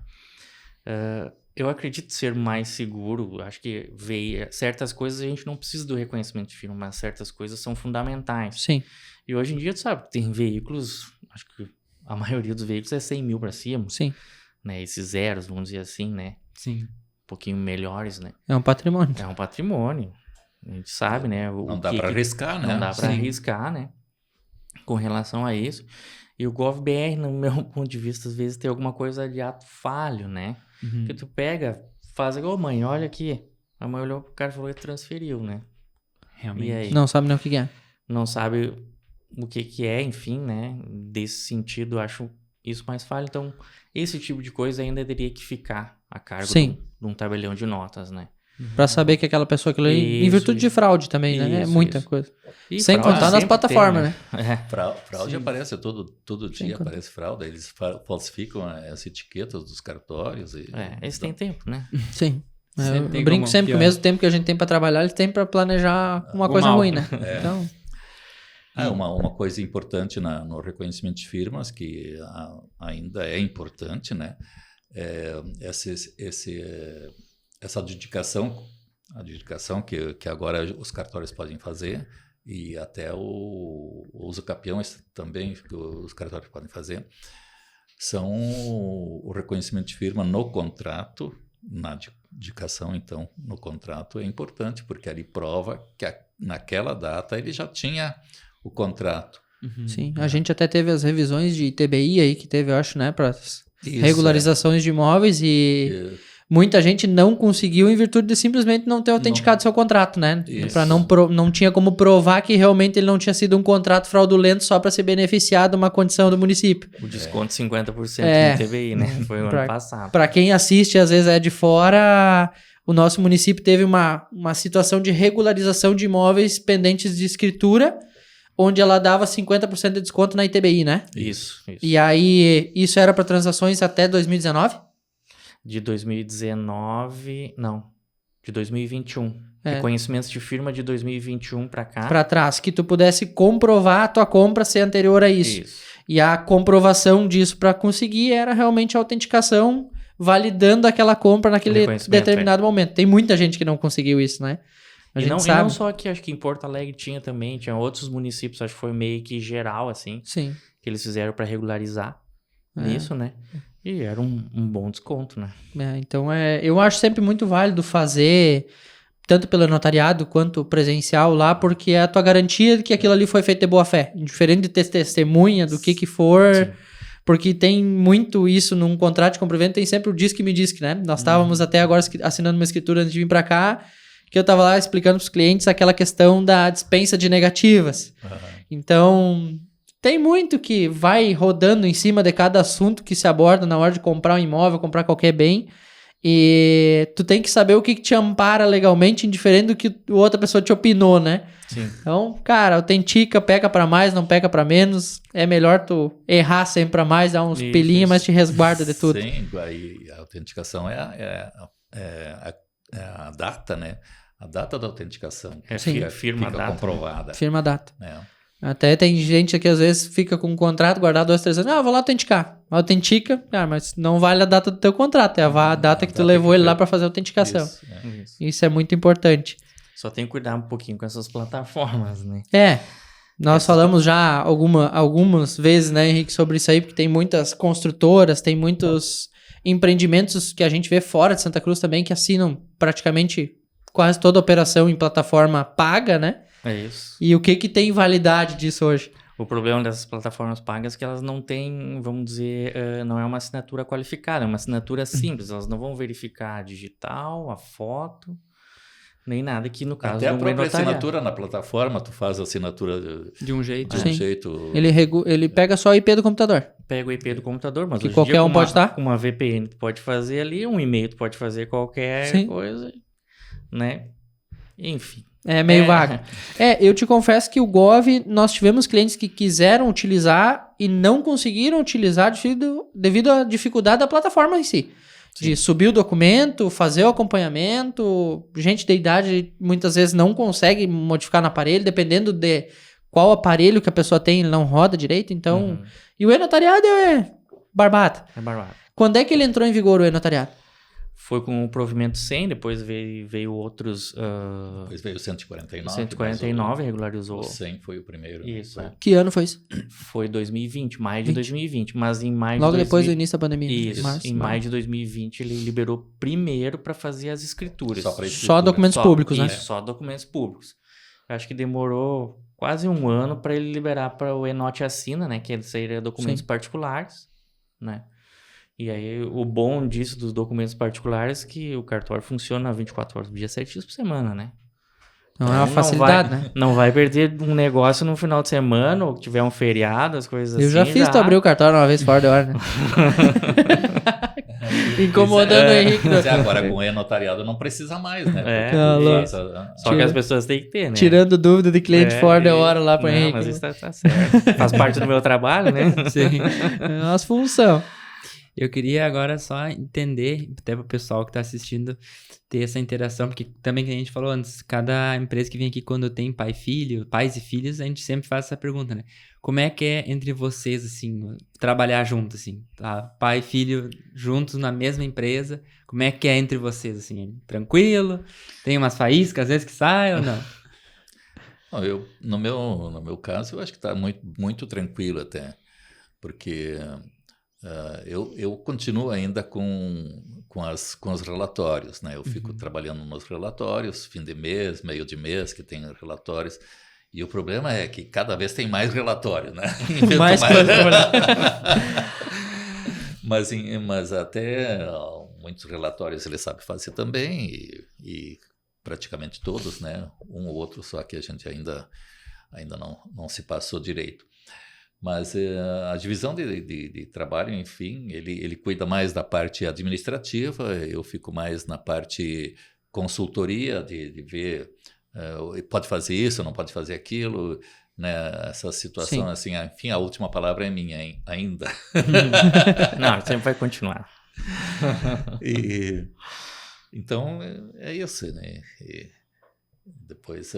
Eu acredito ser mais seguro, acho que certas coisas a gente não precisa do reconhecimento de firma, mas certas coisas são fundamentais. Sim. E hoje em dia, tu sabe, tem veículos, acho que a maioria dos veículos é 100 mil para cima. Sim. Né? Esses zeros, vamos dizer assim, né? Sim. Um pouquinho melhores, né? É um patrimônio. É um patrimônio. A gente sabe, né? Não dá para arriscar, né? Não dá para arriscar, né? Com relação a isso. E o GovBR, no meu ponto de vista, às vezes tem alguma coisa de ato falho, né? Que tu pega, faz igual, mãe, olha aqui. A mãe olhou pro cara e falou que transferiu, né? Realmente. E aí? Não sabe nem o que é. Não sabe o que é, enfim, né? Desse sentido, eu acho isso mais falho. Então, esse tipo de coisa ainda teria que ficar a cargo de um tabelião de notas, né? Pra saber que aquela pessoa aquilo aí, em virtude de fraude também, né? É muita coisa. E sem contar nas plataformas, né? Fraude aparece todo dia, aparece fraude. Eles falsificam as etiquetas dos cartórios. Eles têm tempo, né? Sim. Eu brinco sempre que o mesmo tempo que a gente tem para trabalhar, eles têm para planejar uma coisa ruim, né? Então... Uma coisa importante no reconhecimento de firmas, que ainda é importante, né? Essa adjudicação que agora os cartórios podem fazer, e até o uso capião também que os cartórios podem fazer, são o reconhecimento de firma no contrato, na adjudicação, então, no contrato é importante, porque ali prova que naquela data ele já tinha o contrato. Sim, a gente até teve as revisões de ITBI aí, que teve, eu acho, né, para regularizações de imóveis e muita gente não conseguiu em virtude de simplesmente não ter autenticado seu contrato, né? Para não tinha como provar que realmente ele não tinha sido um contrato fraudulento só para se beneficiar de uma condição do município. O desconto 50% do ITBI, né? Foi o ano passado. Para quem assiste, às vezes é de fora, o nosso município teve uma situação de regularização de imóveis pendentes de escritura, onde ela dava 50% de desconto na ITBI, né? Isso. E aí, isso era para transações até 2019? De 2019... Não. De 2021. Reconhecimentos de firma de 2021 para cá. Para trás. Que tu pudesse comprovar a tua compra ser anterior a isso. E a comprovação disso para conseguir era realmente a autenticação validando aquela compra naquele determinado momento. Tem muita gente que não conseguiu isso, né? E não só aqui, acho que em Porto Alegre tinha também, tinha outros municípios, acho que foi meio que geral, assim. Sim. Que eles fizeram para regularizar isso, né? E era um bom desconto, né? Então, eu acho sempre muito válido fazer, tanto pelo notariado quanto presencial lá, porque é a tua garantia de que aquilo ali foi feito de boa fé. Diferente de ter testemunha do que for... Sim. Porque tem muito isso num contrato de compra e venda, tem sempre o diz que me diz que, né? Nós estávamos até agora assinando uma escritura antes de vir para cá, que eu estava lá explicando para os clientes aquela questão da dispensa de negativas. Então, tem muito que vai rodando em cima de cada assunto que se aborda na hora de comprar um imóvel, comprar qualquer bem, e tu tem que saber o que te ampara legalmente, indiferente do que outra pessoa te opinou, né? Sim. Então, cara, autentica, peca pra mais, não peca pra menos. É melhor tu errar sempre pra mais, dar uns pelinhos, mas te resguarda de tudo. Sim, aí a autenticação é a data, né? A data da autenticação. Firma a data. Comprovada. Firma a data. Até tem gente que às vezes fica com um contrato guardado 2, 3 anos. Vou lá autenticar. Autentica, mas não vale a data do teu contrato. É a data que tu levou ele lá para fazer a autenticação. Isso é muito importante. Só tem que cuidar um pouquinho com essas plataformas, né? Nós falamos já algumas vezes, né, Henrique, sobre isso aí, porque tem muitas construtoras, tem muitos empreendimentos que a gente vê fora de Santa Cruz também, que assinam praticamente quase toda a operação em plataforma paga, né? É isso. E o que tem validade disso hoje? O problema dessas plataformas pagas é que elas não têm, vamos dizer, não é uma assinatura qualificada, é uma assinatura simples. Elas não vão verificar a digital, a foto, nem nada, que no caso até a própria assinatura na plataforma, tu faz a assinatura de um jeito. Ele pega só o IP do computador. Pega o IP do computador, mas que qualquer um pode estar. Uma VPN tu pode fazer ali, um e-mail tu pode fazer qualquer coisa, né? Enfim. É meio vago. Eu te confesso que o Gov, nós tivemos clientes que quiseram utilizar e não conseguiram utilizar devido à dificuldade da plataforma em si. Sim. De subir o documento, fazer o acompanhamento. Gente de idade muitas vezes não consegue modificar no aparelho, dependendo de qual aparelho que a pessoa tem, ele não roda direito. Então, E o e-notariado é barbata. É barbata. Quando é que ele entrou em vigor, o e-notariado? Foi com o provimento 100, depois veio outros... Depois veio o 149. 149 regularizou. O 100 foi o primeiro. Isso. Que ano foi isso? Foi 2020, maio de 2020. Mas em maio Logo depois do início da pandemia. Isso. Em maio de 2020 ele liberou primeiro para fazer as escrituras. Só documentos públicos, né? Isso, só documentos públicos. Eu acho que demorou quase um ano para ele liberar para o Enote Assina, né? Que seria documentos particulares, né? E aí, o bom disso dos documentos particulares é que o cartório funciona 24 horas por dia, 7 dias por semana, né? Não é uma facilidade, né? Não vai perder um negócio no final de semana, ou que tiver um feriado, as coisas assim. Eu já fiz tu abrir o cartório uma vez fora de hora, né? Incomodando o Henrique. Agora com o e-notariado não precisa mais, né? Só que as pessoas têm que ter, né? Tirando dúvida de cliente fora de hora lá pro Henrique. Mas isso tá certo. Faz parte do meu trabalho, né? Sim. É uma função. Eu queria agora só entender, até para o pessoal que está assistindo, ter essa interação, porque também que a gente falou antes, cada empresa que vem aqui quando tem pai e filho, pais e filhos, a gente sempre faz essa pergunta, né? Como é que é entre vocês, assim, trabalhar junto, assim, tá? Pai e filho juntos na mesma empresa, como é que é entre vocês, assim? Tranquilo? Tem umas faíscas às vezes que saem ou não? Não, no meu caso, eu acho que está muito, muito tranquilo até, porque eu continuo ainda com os relatórios, né? Eu fico trabalhando nos relatórios, fim de mês, meio de mês, que tem relatórios, e o problema é que cada vez tem mais relatório, né? Mais coisa pra olhar. Mas até muitos relatórios ele sabe fazer também, e praticamente todos, né? Um ou outro, só que a gente ainda não se passou direito. Mas a divisão de trabalho, enfim, ele cuida mais da parte administrativa, eu fico mais na parte consultoria, de ver, pode fazer isso, não pode fazer aquilo, né? Essa situação, assim, enfim, a última palavra é minha ainda. Não, sempre vai continuar. Então, é isso, né? E depois...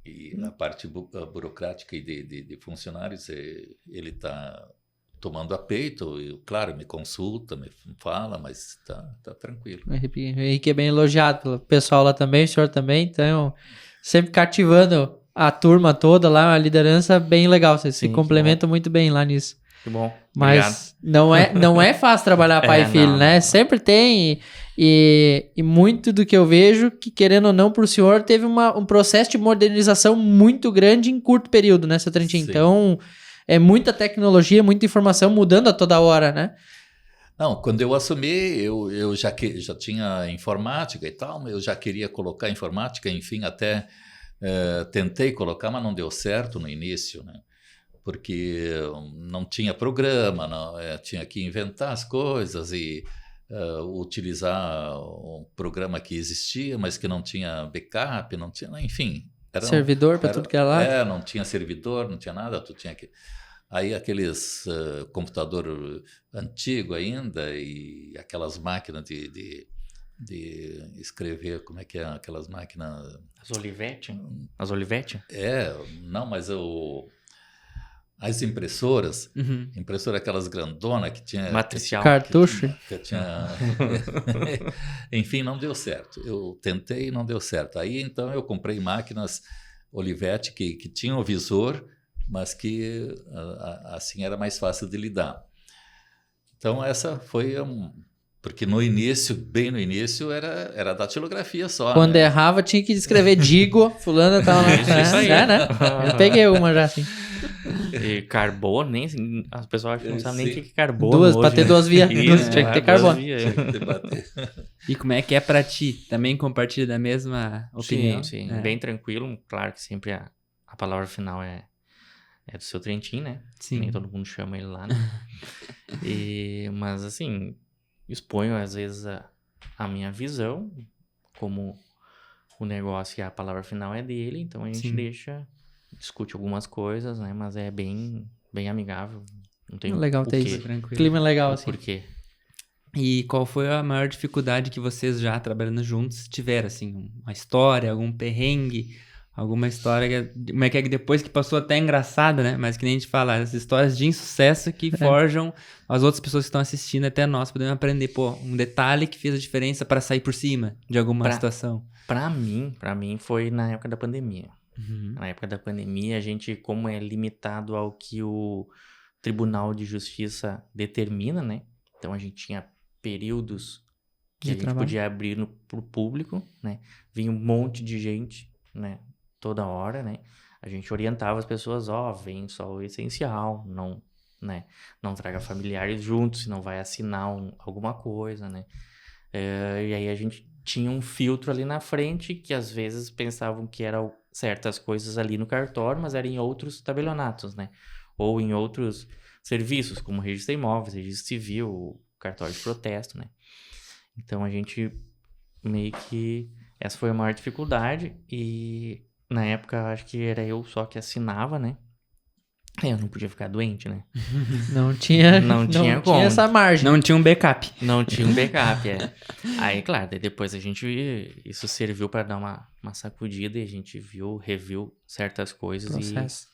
E na parte burocrática e de funcionários, ele está tomando a peito. E, claro, me consulta, me fala, mas tá tranquilo. O Henrique é bem elogiado pelo pessoal lá também, o senhor também. Então, sempre cativando a turma toda lá, uma liderança bem legal. Vocês se complementam muito bem lá nisso. Que bom. Mas não é fácil trabalhar pai e filho, né? Sempre tem. E muito do que eu vejo, que querendo ou não, pro senhor, teve um processo de modernização muito grande em curto período, né, seu Trentin? Então, é muita tecnologia, muita informação mudando a toda hora, né? Não, quando eu assumi, eu já tinha informática e tal, eu já queria colocar informática, enfim, até tentei colocar, mas não deu certo no início, né? Porque não tinha programa, tinha que inventar as coisas e utilizar um programa que existia, mas que não tinha backup, não tinha, enfim. Servidor para tudo que era lá? Não tinha servidor, não tinha nada, tu tinha que... Aí aqueles computador antigo ainda e aquelas máquinas de escrever, como é que é aquelas máquinas... As Olivetti? Não, mas as impressoras, impressora aquelas grandonas que tinha... Matricial. Cartucho. Que tinha... Enfim, não deu certo. Eu tentei e não deu certo. Aí, então, eu comprei máquinas Olivetti que tinham visor, mas que, assim, era mais fácil de lidar. Então, essa foi... Porque no início, bem no início, era datilografia só. Quando né? errava, tinha que escrever Digo, fulano tal. Isso aí. Né? Eu peguei uma já, assim. E carbono, nem assim, as pessoas não sabem nem o que é carbono. Duas, pra hoje, ter né? duas vias. Isso, Tinha que ter carbono. Tinha que debater. E como é que é pra ti? Também compartilha da mesma opinião? Sim. É. Bem tranquilo. Claro que sempre a palavra final é do seu Trentin, né? Sim. Nem todo mundo chama ele lá, né? Mas assim, exponho às vezes a minha visão, como o negócio e a palavra final é dele, então a gente discute algumas coisas, né? Mas é bem amigável. Não tem Legal ter isso. Tranquilo. Clima legal, assim. Por quê? E qual foi a maior dificuldade que vocês já trabalhando juntos tiveram, assim? Uma história, algum perrengue, alguma história, como é que depois que passou até engraçada, né? Mas que nem a gente fala, as histórias de insucesso que forjam as outras pessoas que estão assistindo, até nós podemos aprender, um detalhe que fez a diferença para sair por cima de alguma situação. Pra mim foi na época da pandemia. Na época da pandemia, a gente, como é limitado ao que o Tribunal de Justiça determina, né? Então a gente tinha períodos que a gente podia abrir pro público, né? Vinha um monte de gente, né? Toda hora, né? A gente orientava as pessoas, vem só o essencial, não, né? Não traga familiares juntos, senão vai assinar alguma coisa, né? E aí a gente tinha um filtro ali na frente que às vezes pensavam que eram certas coisas ali no cartório, mas eram em outros tabelionatos, né? Ou em outros serviços, como registro de imóveis, registro civil, cartório de protesto, né? Então a gente meio que... Essa foi a maior dificuldade e na época acho que era eu só que assinava, né? Eu não podia ficar doente, né? Não tinha, Não tinha como. essa margem. Não tinha um backup. Não tinha um backup, Aí, claro, daí depois isso serviu para dar uma sacudida e a gente reviu certas coisas Processo.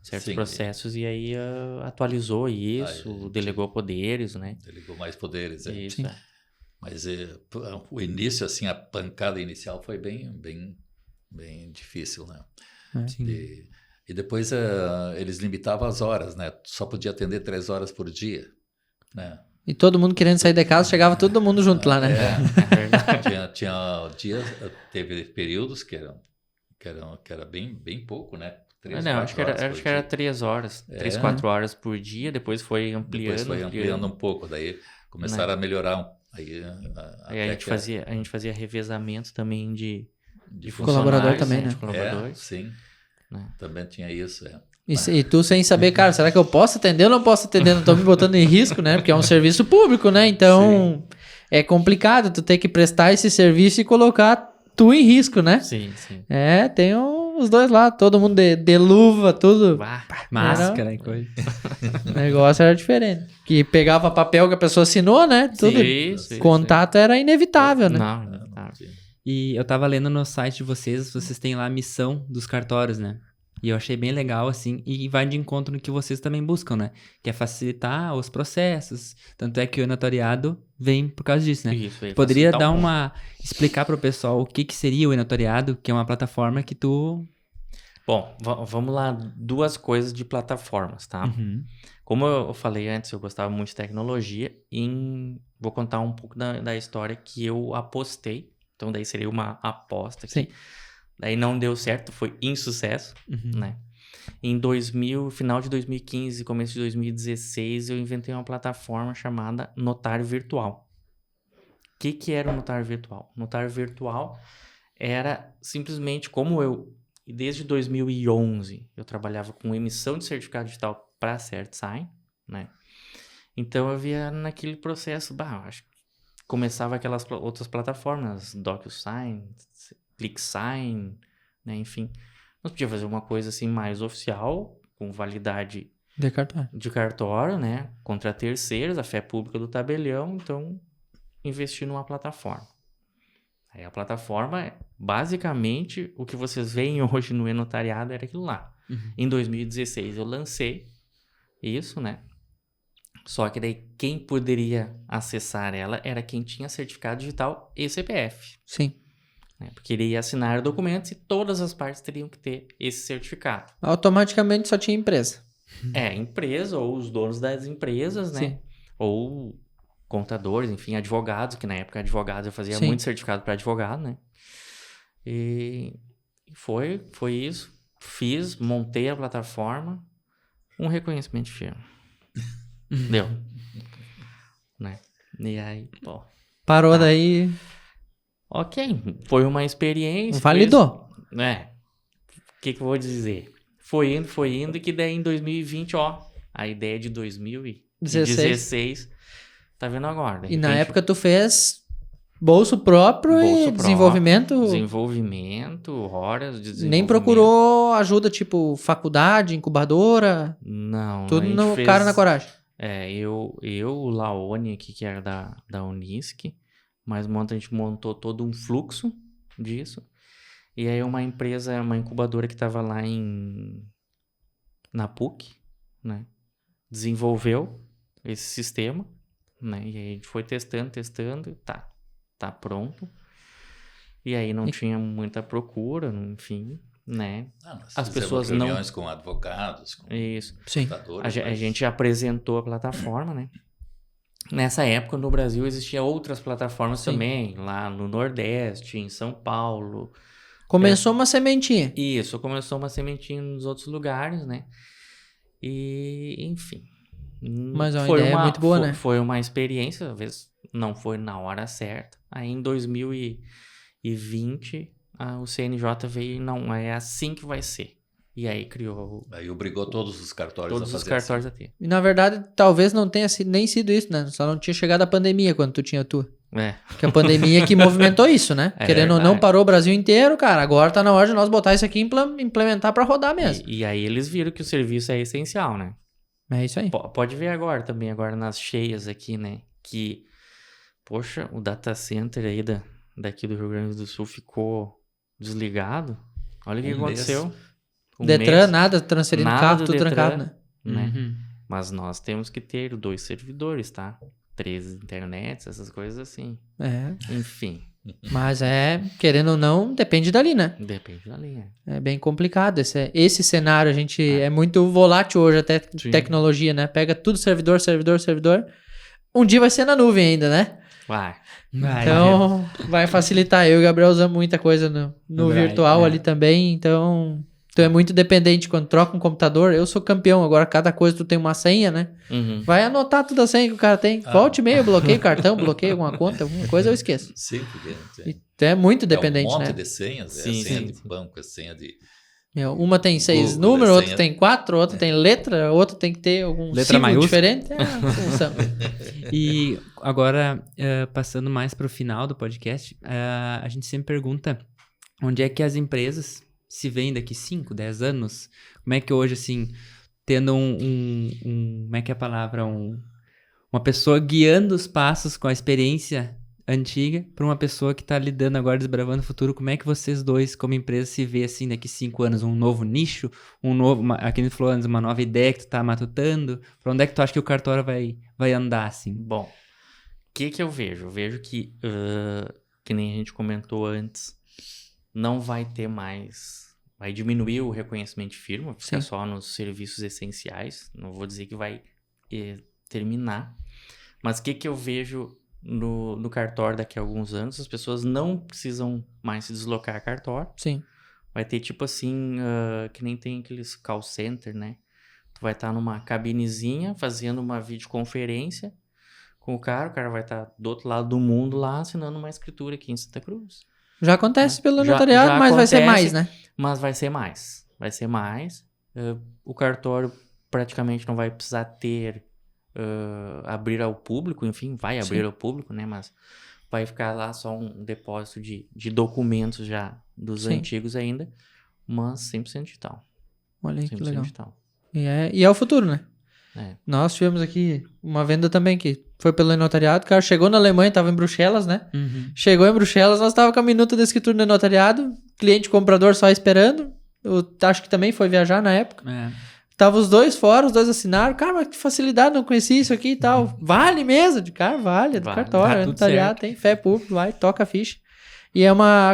certos Sim. processos e aí atualizou isso, delegou poderes, né? Delegou mais poderes, Isso, Sim. Mas o início, assim, a pancada inicial foi bem difícil, né? Sim. E depois eles limitavam as horas, né? Só podia atender 3 horas por dia, né? E todo mundo querendo sair de casa, chegava todo mundo junto lá, né? É verdade. Tinha dias, teve períodos que era bem pouco, né? 3, Não, 4 horas acho por que era dia. 3 horas, 3, 4 horas por dia, depois foi ampliando. Depois foi ampliando um pouco, daí começaram a melhorar. Aí Aí a gente fazia revezamento também de Colaborador funcionários, também, né? De colaboradores. Sim, Né? também tinha isso, E tu sem saber, cara, será que eu posso atender ou não posso atender? Não tô me botando em risco, né? Porque é um serviço público, né? Então, é complicado tu ter que prestar esse serviço e colocar tu em risco, né? Sim. Tem os dois lá, todo mundo de luva, tudo. Bah, Máscara e coisa. O negócio era diferente. Que pegava papel que a pessoa assinou, né? Tudo. isso. Contato era inevitável, né? Não, Sim. E eu tava lendo no site de vocês têm lá a missão dos cartórios, né? E eu achei bem legal, assim, e vai de encontro no que vocês também buscam, né? Que é facilitar os processos. Tanto é que o notoriado vem por causa disso, né? Isso, aí Poderia facilitar dar explicar pro pessoal o que seria o notoriado, que é uma plataforma que tu... Bom, vamos lá, 2 coisas de plataformas, tá? Uhum. Como eu falei antes, eu gostava muito de tecnologia vou contar um pouco da história que eu apostei. Então, daí seria uma aposta aqui. Sim. Daí não deu certo, foi insucesso, né? Em final de 2015, começo de 2016, eu inventei uma plataforma chamada Notário Virtual. O que era o Notário Virtual? O Notário Virtual era simplesmente desde 2011, eu trabalhava com emissão de certificado digital para CertSign, né? Então eu via naquele processo, acho que começava aquelas outras plataformas, DocuSign, ClickSign, né? Enfim, nós podíamos fazer uma coisa assim mais oficial, com validade de cartório, né? Contra terceiros, a fé pública do tabelião, então investir numa plataforma. Aí a plataforma, basicamente, o que vocês veem hoje no e-notariado era aquilo lá. Em 2016 eu lancei isso, né? Só que daí quem poderia acessar ela era quem tinha certificado digital e CPF. Sim. Né? Porque ele ia assinar documentos e todas as partes teriam que ter esse certificado. Automaticamente só tinha empresa. Empresa ou os donos das empresas, né? Sim. Ou contadores, enfim, advogados, que na época advogados eu fazia Sim. muito certificado para advogado, né? E foi isso. Montei a plataforma, um reconhecimento de firma. Deu. Né? E aí, pô. Parou daí. Ok, foi uma experiência. Validou. O que eu vou dizer? Foi indo, e que daí em 2020, a ideia de 2016, tá vendo agora? E na época tu fez bolso próprio e desenvolvimento. Horas de desenvolvimento. Nem procurou ajuda, tipo faculdade, incubadora? Não. Tudo no cara na coragem. O Laone aqui, que era da Unisc, mas a gente montou todo um fluxo disso. E aí uma incubadora que estava lá na PUC, né, desenvolveu esse sistema, né, e aí a gente foi testando, tá pronto. E aí não tinha muita procura, enfim, né. As pessoas reuniões com advogados, com contadores. A gente apresentou a plataforma, né. Nessa época, no Brasil, existiam outras plataformas também, lá no Nordeste, em São Paulo. Começou uma sementinha. Isso, começou uma sementinha nos outros lugares, né? E, enfim. Mas é uma ideia muito boa, né? Foi uma experiência, às vezes não foi na hora certa. Aí, em 2020, o CNJ veio e não, é assim que vai ser. E aí criou... Aí obrigou todos os cartórios a ter. E na verdade, talvez não tenha nem sido isso, né? Só não tinha chegado a pandemia quando tu tinha a tua. Que a pandemia que movimentou isso, né? É Querendo ou não, verdade. parou o Brasil inteiro, cara. Agora tá na hora de nós botar isso aqui e implementar pra rodar mesmo. E aí eles viram que o serviço é essencial, né? É isso aí. Pode ver agora também, agora nas cheias aqui, né? Que, poxa, o data center aí daqui do Rio Grande do Sul ficou desligado. Olha o que Um mês. aconteceu. Detran, mês, nada, transferindo nada carro, do tudo Detran. trancado, né? né? Uhum. Mas nós temos que ter 2 servidores, tá? 3 internets, essas coisas assim. É, Enfim, mas querendo ou não, depende dali, né? depende da linha. É bem complicado. Esse cenário, a gente é muito volátil hoje, até Sim. tecnologia, né? Pega tudo servidor. Um dia vai ser na nuvem ainda, né? Vai. Então, vai facilitar. Eu e o Gabriel usamos muita coisa no Vai, virtual é. ali também, então tu é muito dependente quando troca um computador. Eu sou campeão, agora cada coisa tu tem uma senha, né? Uhum. Vai anotar toda a senha que o cara tem. Volte e meia, eu bloqueio o cartão, bloqueio alguma conta, alguma coisa eu esqueço. Sim, porque E tu é muito é um dependente, monte né? de senhas, é Sim, senha sim, de sim. banco, é senha de... Uma tem 6 Google, números, outra senha. tem 4, outra tem letra, outra tem que ter algum Letra símbolo maiúscula. diferente. É uma função. E agora, passando mais para o final do podcast, a gente sempre pergunta onde é que as empresas se veem daqui 5, 10 anos? Como é que hoje, assim, tendo como é que é a palavra? Uma pessoa guiando os passos com a experiência antiga para uma pessoa que está lidando agora, desbravando o futuro, como é que vocês dois, como empresa, se vê assim daqui 5 anos? Um novo nicho? Aqui a gente falou antes, uma nova ideia que tu tá matutando? Para onde é que tu acha que o cartório vai andar, assim? Bom, o que eu vejo? Eu vejo que nem a gente comentou antes, não vai ter mais... Vai diminuir o reconhecimento de firma, ficar Sim. só nos serviços essenciais. Não vou dizer que vai terminar. Mas o que eu vejo no cartório daqui a alguns anos? As pessoas não precisam mais se deslocar a cartório. Sim. Vai ter tipo assim, que nem tem aqueles call center, né? Tu vai estar numa cabinezinha fazendo uma videoconferência com o cara vai estar do outro lado do mundo lá assinando uma escritura aqui em Santa Cruz. Já acontece pelo Já- notariado, já mas vai ser acontece. mais, né? Mas vai ser mais. Vai ser mais. O cartório praticamente não vai precisar abrir ao público, enfim, vai abrir Sim. ao público, né? Mas vai ficar lá só um depósito de documentos já dos Sim. antigos ainda, mas 100% digital. Olha aí 100% que legal. digital. E é o futuro, né? É. Nós tivemos aqui uma venda também que foi pelo notariado. O cara chegou na Alemanha, tava em Bruxelas, né? Uhum. Chegou em Bruxelas, nós tava com a minuta da escritura no notariado, cliente e comprador só esperando. Eu acho que também foi viajar na época. É. Tava os dois fora, os dois assinaram. Cara, mas que facilidade, não conhecia isso aqui e tal. Vale mesmo, de cara, vale, é do Vale, cartório, tá é tudo notariado, certo. tem fé pública, vai, toca a ficha. E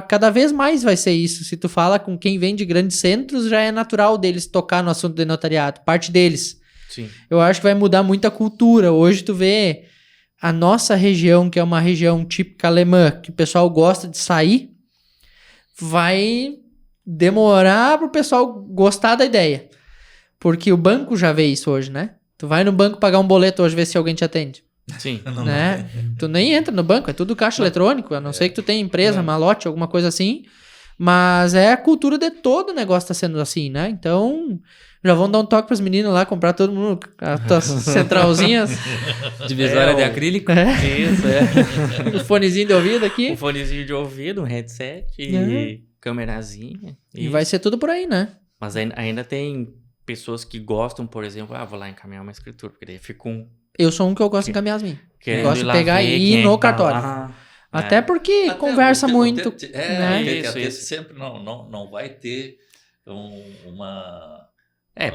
cada vez mais vai ser isso. Se tu fala com quem vem de grandes centros, já é natural deles tocar no assunto de notariado, parte deles. Sim. Eu acho que vai mudar muito a cultura. Hoje tu vê a nossa região, que é uma região típica alemã, que o pessoal gosta de sair, vai demorar pro pessoal gostar da ideia. Porque o banco já vê isso hoje, né? Tu vai no banco pagar um boleto hoje, ver se alguém te atende. Sim. Né? Tu nem entra no banco, é tudo caixa eletrônico, a não ser que tu tenha empresa, malote, alguma coisa assim. Mas é a cultura de todo o negócio tá sendo assim, né? Então, já vão dar um toque pras meninas lá, comprar todo mundo as tuas centralzinhas, Divisória de acrílico. Isso, o fonezinho de ouvido aqui. Um fonezinho de ouvido, um headset e câmerazinha. E vai ser tudo por aí, né? Mas ainda tem pessoas que gostam, por exemplo, vou lá encaminhar uma escritura, porque daí fica Eu sou um que eu gosto de encaminhar as minhas. Eu querendo gosto ir de lá pegar ver e quem ir é no que tá cartório. lá. Até porque Até conversa o muito. tete- né? o tete Isso. sempre não vai ter uma...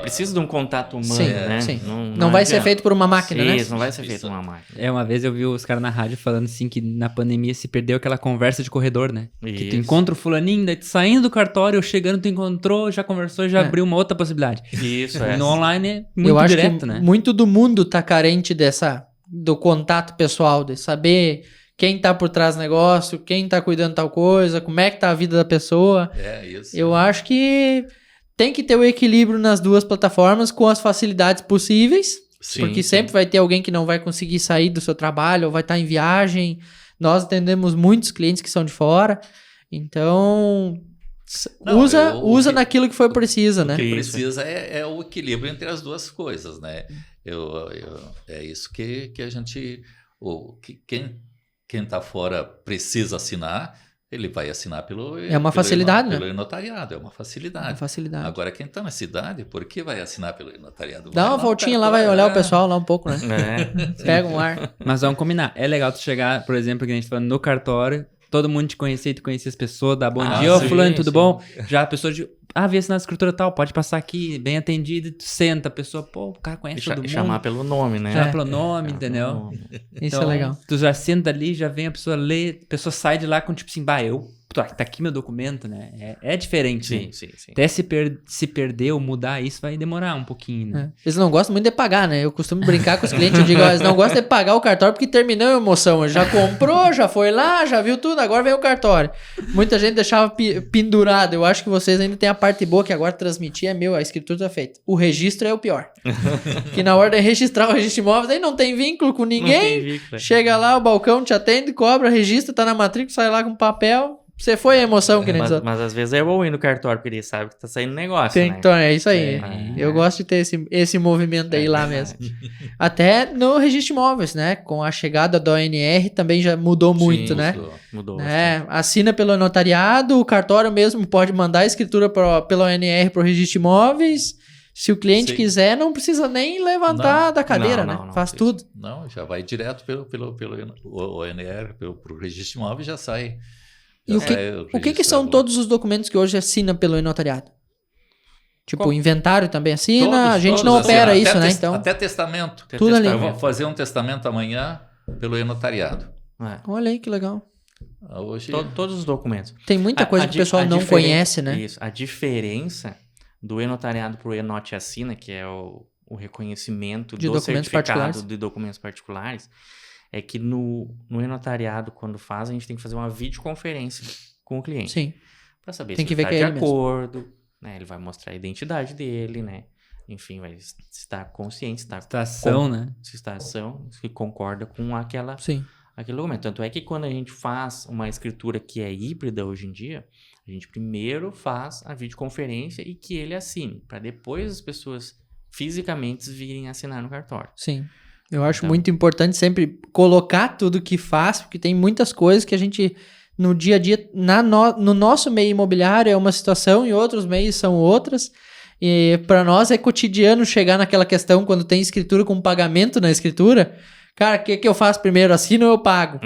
Precisa de um contato humano, Sim, né? sim. Não vai ser adianta. feito por uma máquina, né? Isso, não vai ser feito Isso. uma máquina. Uma vez eu vi os caras na rádio falando assim que na pandemia se perdeu aquela conversa de corredor, né? Que tu Isso. encontra o fulaninho, daí tu saindo do cartório, chegando, tu encontrou, já conversou, já abriu uma outra possibilidade. Isso, No online é Eu muito acho direto, que né? muito do mundo tá carente do contato pessoal, de saber quem tá por trás do negócio, quem tá cuidando de tal coisa, como é que tá a vida da pessoa. É isso. Eu acho que tem que ter o equilíbrio nas duas plataformas com as facilidades possíveis, Sim, porque sim. sempre vai ter alguém que não vai conseguir sair do seu trabalho ou vai estar em viagem. Nós atendemos muitos clientes que são de fora, então Não, usa naquilo que for preciso, né? O que Isso. precisa é o equilíbrio entre as duas coisas, né? É isso que a gente... Quem quem está fora precisa assinar, ele vai assinar pelo É uma facilidade, né? pelo notariado, é uma facilidade. Com facilidade. Agora, quem está na cidade, por que vai assinar pelo notariado? Dá Vai uma no voltinha lá, vai cartório, olhar o né? pessoal lá um pouco, né? É. Pega um ar. Mas vamos combinar. É legal tu chegar, por exemplo, que a gente falando no cartório, todo mundo te conhecer, tu conhecer as pessoas, dá bom Ah, dia, ô sim, fulano, tudo sim. bom? Já a pessoa de, vi assinar a escritura tal, pode passar aqui, bem atendido, tu senta, a pessoa, pô, o cara conhece todo mundo. Chamar pelo nome, né? Chamar pelo nome, Chamar entendeu? pelo nome. Isso Então, é legal. Tu já senta ali, já vem a pessoa ler, a pessoa sai de lá com tipo assim, tá aqui meu documento, né? É diferente, né? Sim. Até se perder ou mudar isso vai demorar um pouquinho, né? Eles não gostam muito de pagar, né? Eu costumo brincar com os clientes, eu digo, ó, eles não gostam de pagar o cartório porque terminou a emoção. Já comprou, já foi lá, já viu tudo, agora vem o cartório. Muita gente deixava pendurado. Eu acho que vocês ainda têm a parte boa que agora transmitir é meu, a escritura tá feita. O registro é o pior. Que na hora de registrar o registro de imóveis, aí não tem vínculo com Não ninguém. tem vínculo. Chega lá, o balcão te atende, cobra, registra, tá na matrícula, sai lá com papel. Você foi a emoção que nem diz. Mas às vezes é bom ir no cartório, porque ele sabe que tá saindo negócio, Tem né? que tornar, é isso aí. É. Eu gosto de ter esse movimento aí lá mesmo. Até no registro de imóveis, né? Com a chegada do ONR também já mudou muito, Sim, né? Mudou. É, assina pelo notariado, o cartório mesmo pode mandar a escritura pelo ONR para o registro de imóveis. Se o cliente Sim. quiser, não precisa nem levantar da cadeira, né? não Faz precisa. tudo. Não, já vai direto pelo ONR, pro registro de imóvel, já sai. E o que são todos os documentos que hoje assina pelo notariado? Tipo, o inventário também assina, a gente não opera isso, né? Então, Até testamento. Tudo ali. Eu vou fazer um testamento amanhã pelo notariado. É. olha aí que legal. Hoje, Todos os documentos. Tem muita coisa que o pessoal não conhece, né? Isso. A diferença do e-notariado para o e-note assina, que é o reconhecimento De do documentos certificado particulares. de documentos particulares, é que no e-notariado, quando faz, a gente tem que fazer uma videoconferência com o cliente. Sim. Para saber Tem se que ele ver está que é de ele mesmo. acordo, né? Ele vai mostrar a identidade dele, né? Enfim, vai estar consciente, Situação, né? se concorda com Sim. aquele documento. Tanto é que quando a gente faz uma escritura que é híbrida hoje em dia, a gente primeiro faz a videoconferência e que ele assine, para depois as pessoas fisicamente virem assinar no cartório. Sim. Eu acho Então. muito importante sempre colocar tudo que faz, porque tem muitas coisas que a gente, no dia a dia, no nosso meio imobiliário é uma situação e outros meios são outras. E para nós é cotidiano chegar naquela questão quando tem escritura com pagamento na escritura. Cara, o que eu faço primeiro? Assino ou eu pago?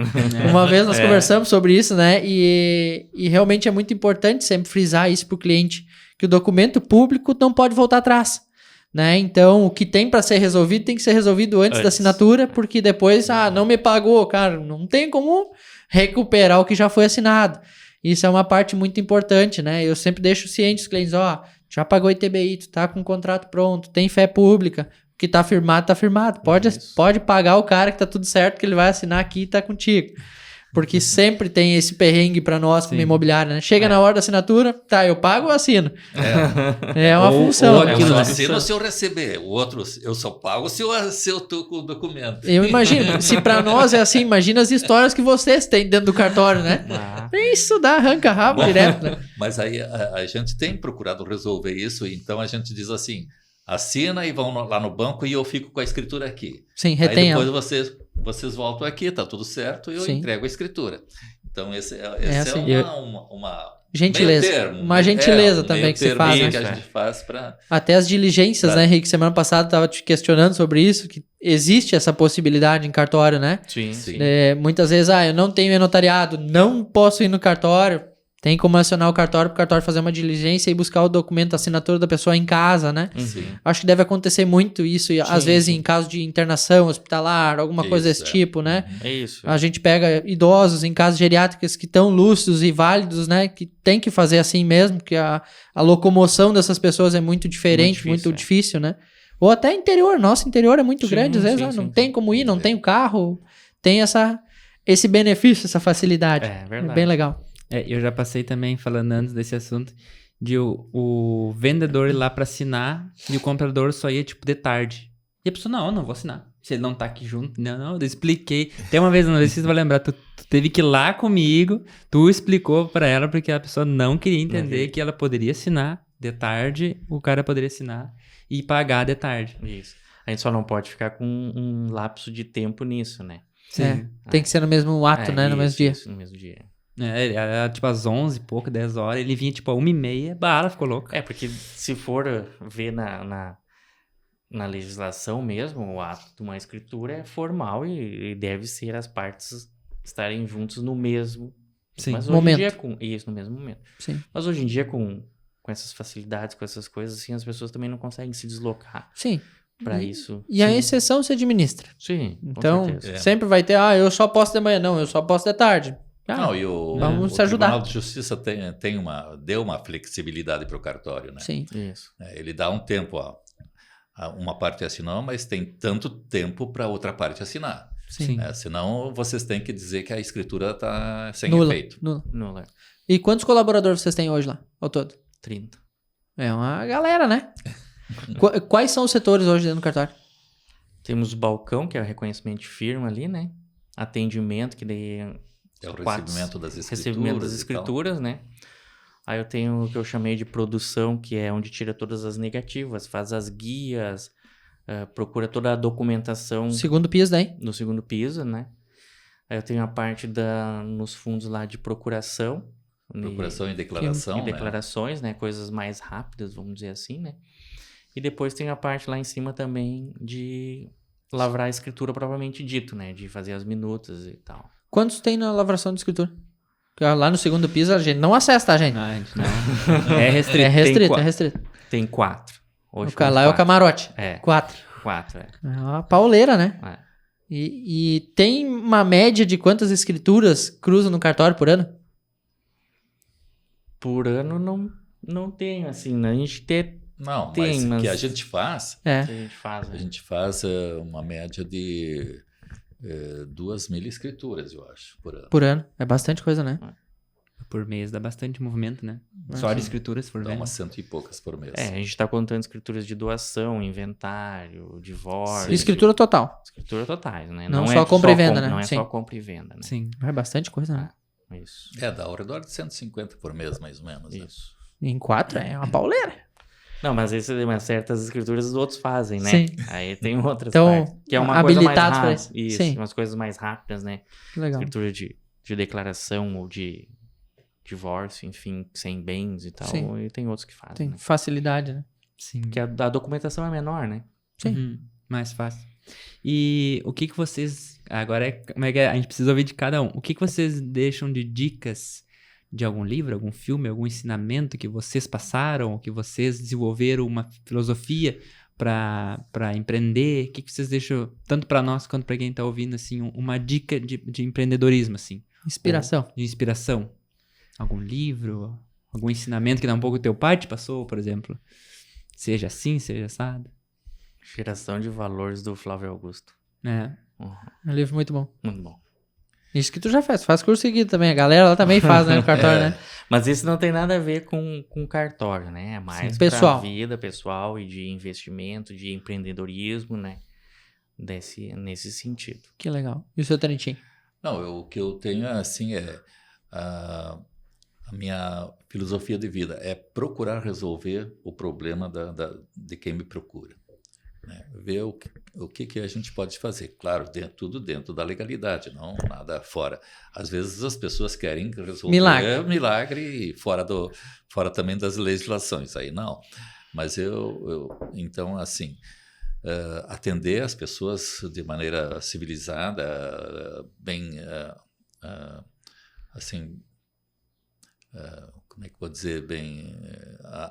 Uma vez nós conversamos sobre isso, né? E realmente é muito importante sempre frisar isso para o cliente, que o documento público não pode voltar atrás. Né? Então, o que tem para ser resolvido tem que ser resolvido antes da assinatura, porque depois, não me pagou, cara, não tem como recuperar o que já foi assinado. Isso é uma parte muito importante, né? Eu sempre deixo ciente os clientes, já pagou ITBI, tu tá com o contrato pronto, tem fé pública, o que tá firmado, tá firmado. Pode pagar o cara que tá tudo certo, que ele vai assinar aqui e tá contigo. Porque sempre tem esse perrengue para nós como imobiliária, né? Chega na hora da assinatura, eu pago ou assino? É uma função. ou eu aquilo, só né? assino se eu receber. O outro, eu só pago se eu tô com o documento. Eu imagino, se para nós é assim, imagina as histórias que vocês têm dentro do cartório, né? Isso dá arranca rabo direto, né? Mas aí a gente tem procurado resolver isso, então a gente diz assim, assina e vão lá no banco e eu fico com a escritura aqui. Sim, Aí retém depois ela. vocês voltam aqui, tá tudo certo, e eu Sim. entrego a escritura. Então esse assim. é uma Gentileza. meio termo, Uma gentileza um também meio que você termo faz, aí né? que a gente faz para Até as diligências, né, Henrique? Semana passada eu tava te questionando sobre isso, que existe essa possibilidade em cartório, né? Sim. Muitas vezes, eu não tenho e-notariado, não posso ir no cartório. Tem como acionar o cartório para o cartório fazer uma diligência e buscar o documento, a assinatura da pessoa em casa, né? Sim. Acho que deve acontecer muito isso, e às vezes em caso de internação hospitalar, alguma coisa desse Isso, tipo, né? É isso. A gente pega idosos em casas geriátricas que estão lúcidos e válidos, né? Que tem que fazer assim mesmo, porque a locomoção dessas pessoas é muito diferente, muito difícil, né? Ou até interior, nosso interior é muito grande, às vezes não tem como ir, não tem o carro, tem esse benefício, essa facilidade. É verdade. É bem legal. Eu já passei também, falando antes desse assunto, de o vendedor ir lá pra assinar e o comprador só ia, tipo, de tarde. E a pessoa, não vou assinar. Se ele não tá aqui junto, não, eu expliquei. Tem uma vez, não sei se você vai lembrar, tu teve que ir lá comigo, tu explicou pra ela, porque a pessoa não queria entender que ela poderia assinar de tarde, o cara poderia assinar e pagar de tarde. Isso. A gente só não pode ficar com um lapso de tempo nisso, né? Sim. Tem que ser no mesmo ato, né? No mesmo dia. Isso, no mesmo dia. Ele era tipo às 11 e pouco, 10 horas. Ele vinha tipo a 1h30. Ela ficou louca. Porque se for ver na legislação mesmo, o ato de uma escritura é formal e deve ser as partes estarem juntos no mesmo Sim. Mas hoje momento. em dia isso, no mesmo momento. Sim. Mas hoje em dia, com essas facilidades, com essas coisas, assim, as pessoas também não conseguem se deslocar Sim. para isso. E a exceção se administra. Sim, com Então, certeza. sempre vai ter, eu só posso de manhã. Não, eu só posso de tarde. Não, e vamos o se ajudar. Tribunal de Justiça deu uma flexibilidade para o cartório, né? Sim. Isso. Ele dá um tempo, uma parte assinar, mas tem tanto tempo para outra parte assinar. Sim. Senão vocês têm que dizer que a escritura está sem Nula. efeito. Nula. E quantos colaboradores vocês têm hoje lá, ao todo? 30. É uma galera, né? Quais são os setores hoje dentro do cartório? Temos o balcão, que é o reconhecimento de firma ali, né? Atendimento, que daí É o recebimento das escrituras. recebimento das e tal. escrituras, né? Aí eu tenho o que eu chamei de produção, que é onde tira todas as negativas, faz as guias, procura toda a documentação Segundo piso daí? no segundo piso, né? Aí eu tenho a parte nos fundos lá de procuração. Procuração e declaração, E declarações, né? Coisas mais rápidas, vamos dizer assim, né? E depois tem a parte lá em cima também de lavrar a escritura propriamente dito, né? De fazer as minutas e tal. Quantos tem na lavração de escritura? Porque lá no segundo piso a gente não acessa, tá, gente? Não. É restrito. É restrito, Tem é restrito. Tem 4. Hoje O lá é o camarote. É. 4. 4, é. É uma pauleira, né? É. E tem uma média de quantas escrituras cruzam no cartório por ano? Por ano não tenho, assim, né? A gente Não, tem, mas mas- que a gente faz, É. a gente faz, a né? gente faz uma média de 2.000 escrituras, eu acho, por ano. Por ano. É bastante coisa, né? Por mês dá bastante movimento, né? Só de escritura, se for Dá ver. umas 100 e poucas por mês. A gente tá contando escrituras de doação, inventário, divórcio. Sim. Escritura total. Escritura totais, né? Não só compra e venda, né? Não é Sim. só compra e venda, né? Sim. É bastante coisa, né? Isso. Dá ao redor de 150 por mês, mais ou menos. Né? Isso. Em 4 é uma pauleira. Não, mas certas escrituras os outros fazem, né? Sim. Aí tem outras Então, partes. Que é uma coisa mais habilitados pra rápida. isso. Isso, Sim. umas coisas mais rápidas, né? Legal. Escritura de declaração ou de divórcio, enfim, sem bens e tal. Sim. E tem outros que fazem, Tem né? facilidade, né? Sim. Porque a documentação é menor, né? Sim. Uhum, mais fácil. E o que vocês... Agora, como é que é? A gente precisa ouvir de cada um. O que vocês deixam de dicas de algum livro, algum filme, algum ensinamento que vocês passaram, ou que vocês desenvolveram uma filosofia para empreender? O que vocês deixam, tanto para nós quanto para quem tá ouvindo, assim, uma dica de empreendedorismo, assim? Inspiração. De inspiração? Algum livro, algum ensinamento que dá um pouco o teu pai te passou, por exemplo? Seja assim, seja assado. Geração de Valores do Flávio Augusto. É. Uhum. É um livro muito bom. Muito bom. Isso que tu já faz curso seguido também. A galera lá também faz, né? No cartório, né? Mas isso não tem nada a ver com cartório, né? É mais Sim. pra Pessoal. vida pessoal e de investimento, de empreendedorismo, né? Nesse sentido. Que legal. E o seu Trentinho? Não, o que eu tenho, assim, a minha filosofia de vida é procurar resolver o problema de quem me procura. Né? Ver o que a gente pode fazer. Claro, tudo dentro da legalidade, não nada fora. Às vezes as pessoas querem resolver milagre fora também das legislações. Aí não. Mas então, assim, atender as pessoas de maneira civilizada, bem, assim, como é que eu vou dizer, bem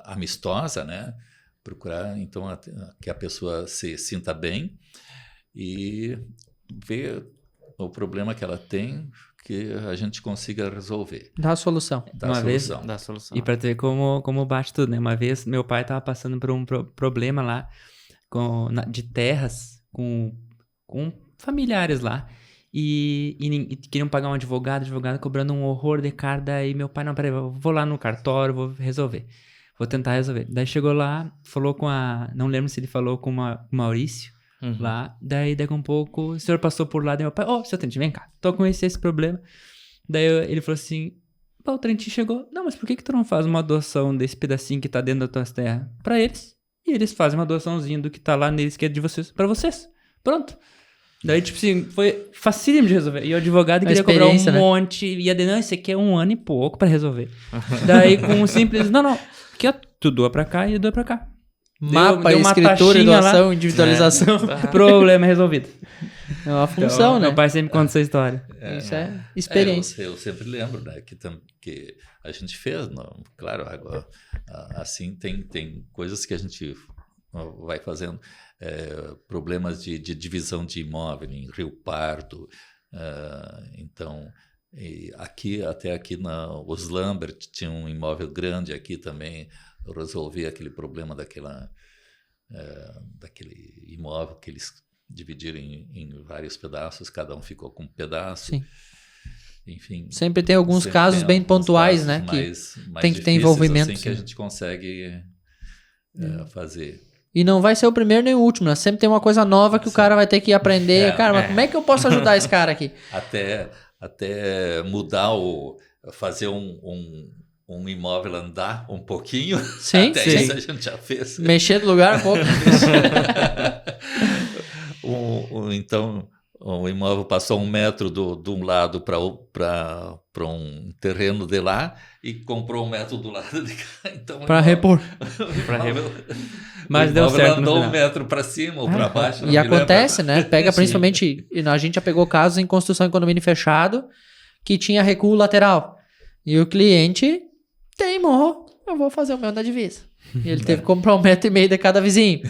amistosa, né? Procurar, então, que a pessoa se sinta bem e ver o problema que ela tem, que a gente consiga resolver. Dá a solução. Dar Uma a vez- solução. Da solução. E pra ter como bate tudo, né? Uma vez meu pai tava passando por um problema lá de terras com familiares lá. E queriam pagar um advogado cobrando um horror de cara. Daí meu pai, não, peraí, eu vou lá no cartório, vou resolver. Vou tentar resolver. Daí chegou lá, falou com não lembro se ele falou com o Maurício Uhum. lá. Daí daqui a um pouco o senhor passou por lá, daí meu pai, seu Trentinho, vem cá, tô com esse problema. Daí ele falou assim, o Trentinho chegou, não, mas por que tu não faz uma doação desse pedacinho que tá dentro das tuas terras pra eles? E eles fazem uma doaçãozinha do que tá lá neles, que é de vocês, pra vocês. Pronto. Daí, tipo assim, foi facílimo de resolver. E o advogado A queria cobrar um experiência, né? monte. E a não, esse aqui é 1 ano e pouco pra resolver. Daí, com um simples... Não. Aqui, ó, tu doa pra cá e doa pra cá. Mapa, deu uma escritura, taxinha lá. doação, individualização. Problema resolvido. É uma função, Então, né? Meu pai sempre conta essa história. Isso é experiência. Eu sempre lembro, né, que a gente fez, não, claro, agora, assim, tem coisas que a gente vai fazendo, problemas de divisão de imóvel em Rio Pardo, então, até aqui os Lambert tinha um imóvel grande aqui também, eu resolvi aquele problema daquele imóvel que eles dividiram em vários pedaços, cada um ficou com um pedaço. Sim. Enfim. Sempre tem alguns sempre casos tem bem alguns pontuais, casos né? mais tem que ter difíceis, envolvimento. assim, que a gente consegue fazer. E não vai ser o primeiro nem o último, né? Sempre tem uma coisa nova que o cara vai ter que aprender. Cara, mas como é que eu posso ajudar esse cara aqui? Até mudar fazer um imóvel andar um pouquinho. Sim, até sim. isso a gente já fez. Mexer do lugar um pouco. Então, o imóvel passou 1 metro de um lado para um terreno de lá e comprou 1 metro do lado de cá. Então, Pra repor. Mas o deu imóvel certo no andou final. 1 metro para cima ou para baixo. não E me acontece, lembro. né? Pega principalmente... A gente já pegou casos em construção em condomínio fechado que tinha recuo lateral. E o cliente teimou. Eu vou fazer o meu na divisa. E ele teve que comprar 1,5 metro de cada vizinho.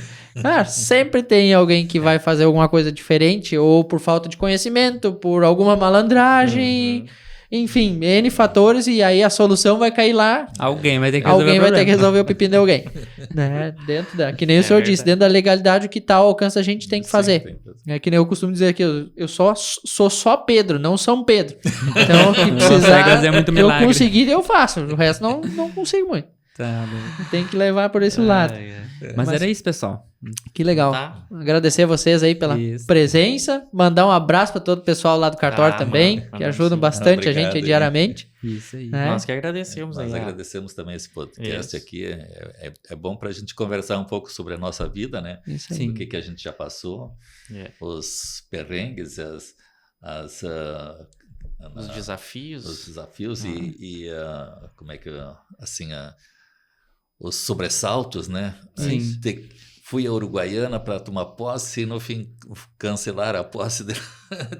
Cara, sempre tem alguém que vai fazer alguma coisa diferente, ou por falta de conhecimento, por alguma malandragem, enfim, N fatores, e aí a solução vai cair lá. Alguém vai ter que resolver Alguém o vai ter que problema. resolver o pepino de alguém. Né? Que nem o senhor disse, dentro da legalidade, o que tá ao alcance a gente tem que fazer. Sim, tem. É que nem eu costumo dizer aqui, eu sou só Pedro, não São Pedro. Então, o que Não precisar, consegue fazer muito eu milagre. conseguir, eu faço. O resto não consigo muito. Tá, bem. Tem que levar por esse lado. Mas era isso, pessoal. Que legal. Tá. Agradecer a vocês aí pela Isso. presença. Mandar um abraço para todo o pessoal lá do cartório também, mano, que ajudam sim. bastante a Obrigado gente aí aí. diariamente. Isso aí. É. Nós que agradecemos aí. Nós agradecemos também esse podcast Isso. aqui. É bom para a gente conversar um pouco sobre a nossa vida, né? Isso aí. Sim. O que a gente já passou, os perrengues, Os desafios. os desafios e como é que assim os sobressaltos, né? Sim. Fui a Uruguaiana para tomar posse e no fim cancelaram a posse dela.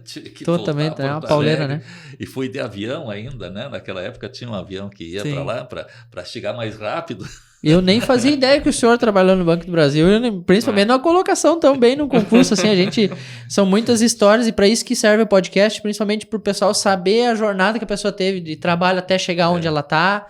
Tive que Totalmente, voltar é a uma Porto pauleira, Alegre. né? E fui de avião ainda, né? Naquela época tinha um avião que ia Sim. para lá para chegar mais rápido. Eu nem fazia ideia que o senhor trabalhou no Banco do Brasil, principalmente na colocação tão bem no concurso, assim, são muitas histórias e para isso que serve o podcast, principalmente para o pessoal saber a jornada que a pessoa teve de trabalho até chegar onde ela tá,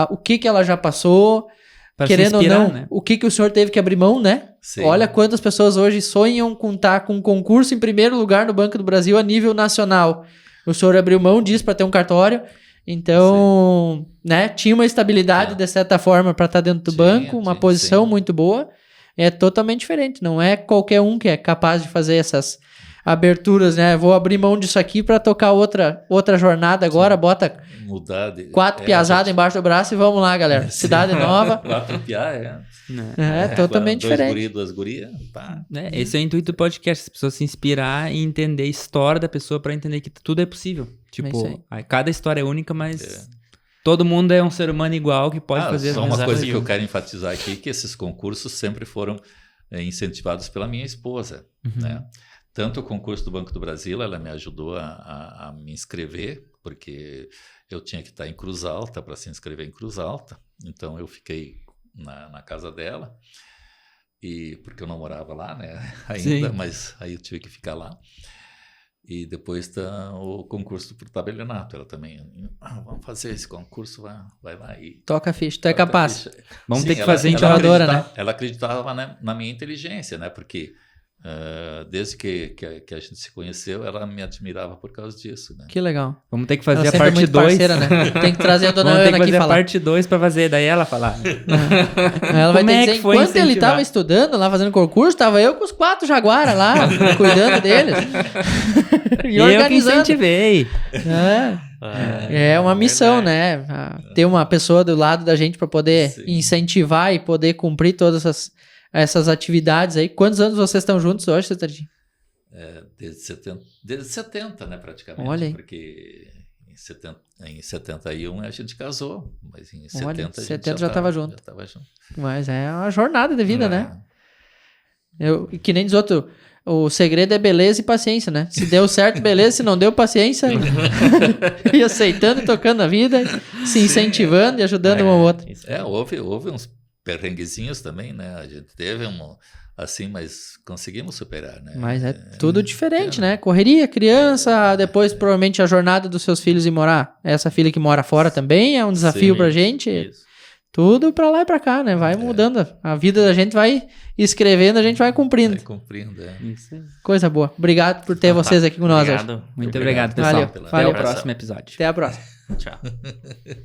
o que ela já passou, Pra querendo se inspirar, ou não, né? o que o senhor teve que abrir mão, né? Sim. Olha quantas pessoas hoje sonham com estar com um concurso em primeiro lugar no Banco do Brasil a nível nacional. O senhor abriu mão disso para ter um cartório. Então, né, tinha uma estabilidade de certa forma para estar dentro do banco, uma posição muito boa. É totalmente diferente. Não é qualquer um que é capaz de fazer essas aberturas, né? Vou abrir mão disso aqui para tocar outra jornada agora. Bota Mudar 4 piazadas embaixo do braço e vamos lá, galera. Cidade nova. 4 piá, É totalmente 2 diferente. guri, 2 gurias. Pá. Esse é o intuito do podcast, as pessoas se inspirar e entender a história da pessoa pra entender que tudo é possível. isso Tipo, cada história é única, mas todo mundo é um ser humano igual que pode fazer. Só as uma mesmas coisa coisas. que eu quero enfatizar aqui, que esses concursos sempre foram incentivados pela minha esposa, né? Tanto o concurso do Banco do Brasil, ela me ajudou a me inscrever, porque eu tinha que estar em Cruz Alta para se inscrever em Cruz Alta. Então eu fiquei na casa dela, porque eu não morava lá, né, ainda, Sim. mas aí eu tive que ficar lá. E depois tá o concurso para o tabelionato. Ela também, vamos fazer esse concurso, vai lá. E Toca a ficha, tu é capaz. Vamos Sim, ter que fazer então. incentivadora, né? Ela acreditava na minha inteligência, né? Porque desde que a gente se conheceu, ela me admirava por causa disso, né? Que legal. Vamos ter que Ela fazer a sempre é parte muito 2. parceira, né? Tem que trazer a dona Vamos ter que Ana aqui fazer a falar. parte 2 pra fazer, daí ela falar. Ela vai Como ter é que que dizer, foi enquanto ele incentivar? tava estudando lá, fazendo concurso, tava eu com os 4 jaguaras lá, cuidando deles. E Eu que organizando. incentivei. É uma missão, né? Ter uma pessoa do lado da gente para poder Sim. incentivar e poder cumprir todas essas atividades aí. Quantos anos vocês estão juntos hoje, Cetadinho? Desde 70, né, praticamente. Olha aí. Porque em 71 a gente casou, mas em 70 Olha, a gente 70 já tava junto. Já tava junto. Mas é uma jornada de vida, É. né? Que nem diz outro, o segredo é beleza e paciência, né? Se deu certo, beleza. Se não deu, paciência. E aceitando e tocando a vida, se incentivando e ajudando um ao outro. Isso aí. Houve uns perrenguezinhos também, né? A gente teve assim, mas conseguimos superar, né? Mas é tudo diferente, né? Correria, criança, depois provavelmente a jornada dos seus filhos ir morar. Essa filha que mora fora também é um desafio Sim, pra gente. Isso. Tudo pra lá e pra cá, né? Vai mudando. A vida da gente vai escrevendo, a gente vai cumprindo. Vai cumprindo, Isso aí. Coisa boa. Obrigado por ter vocês aqui com nós hoje. Obrigado. Muito obrigado, pessoal. Valeu, Até valeu. o próximo episódio. Até a próxima. Tchau.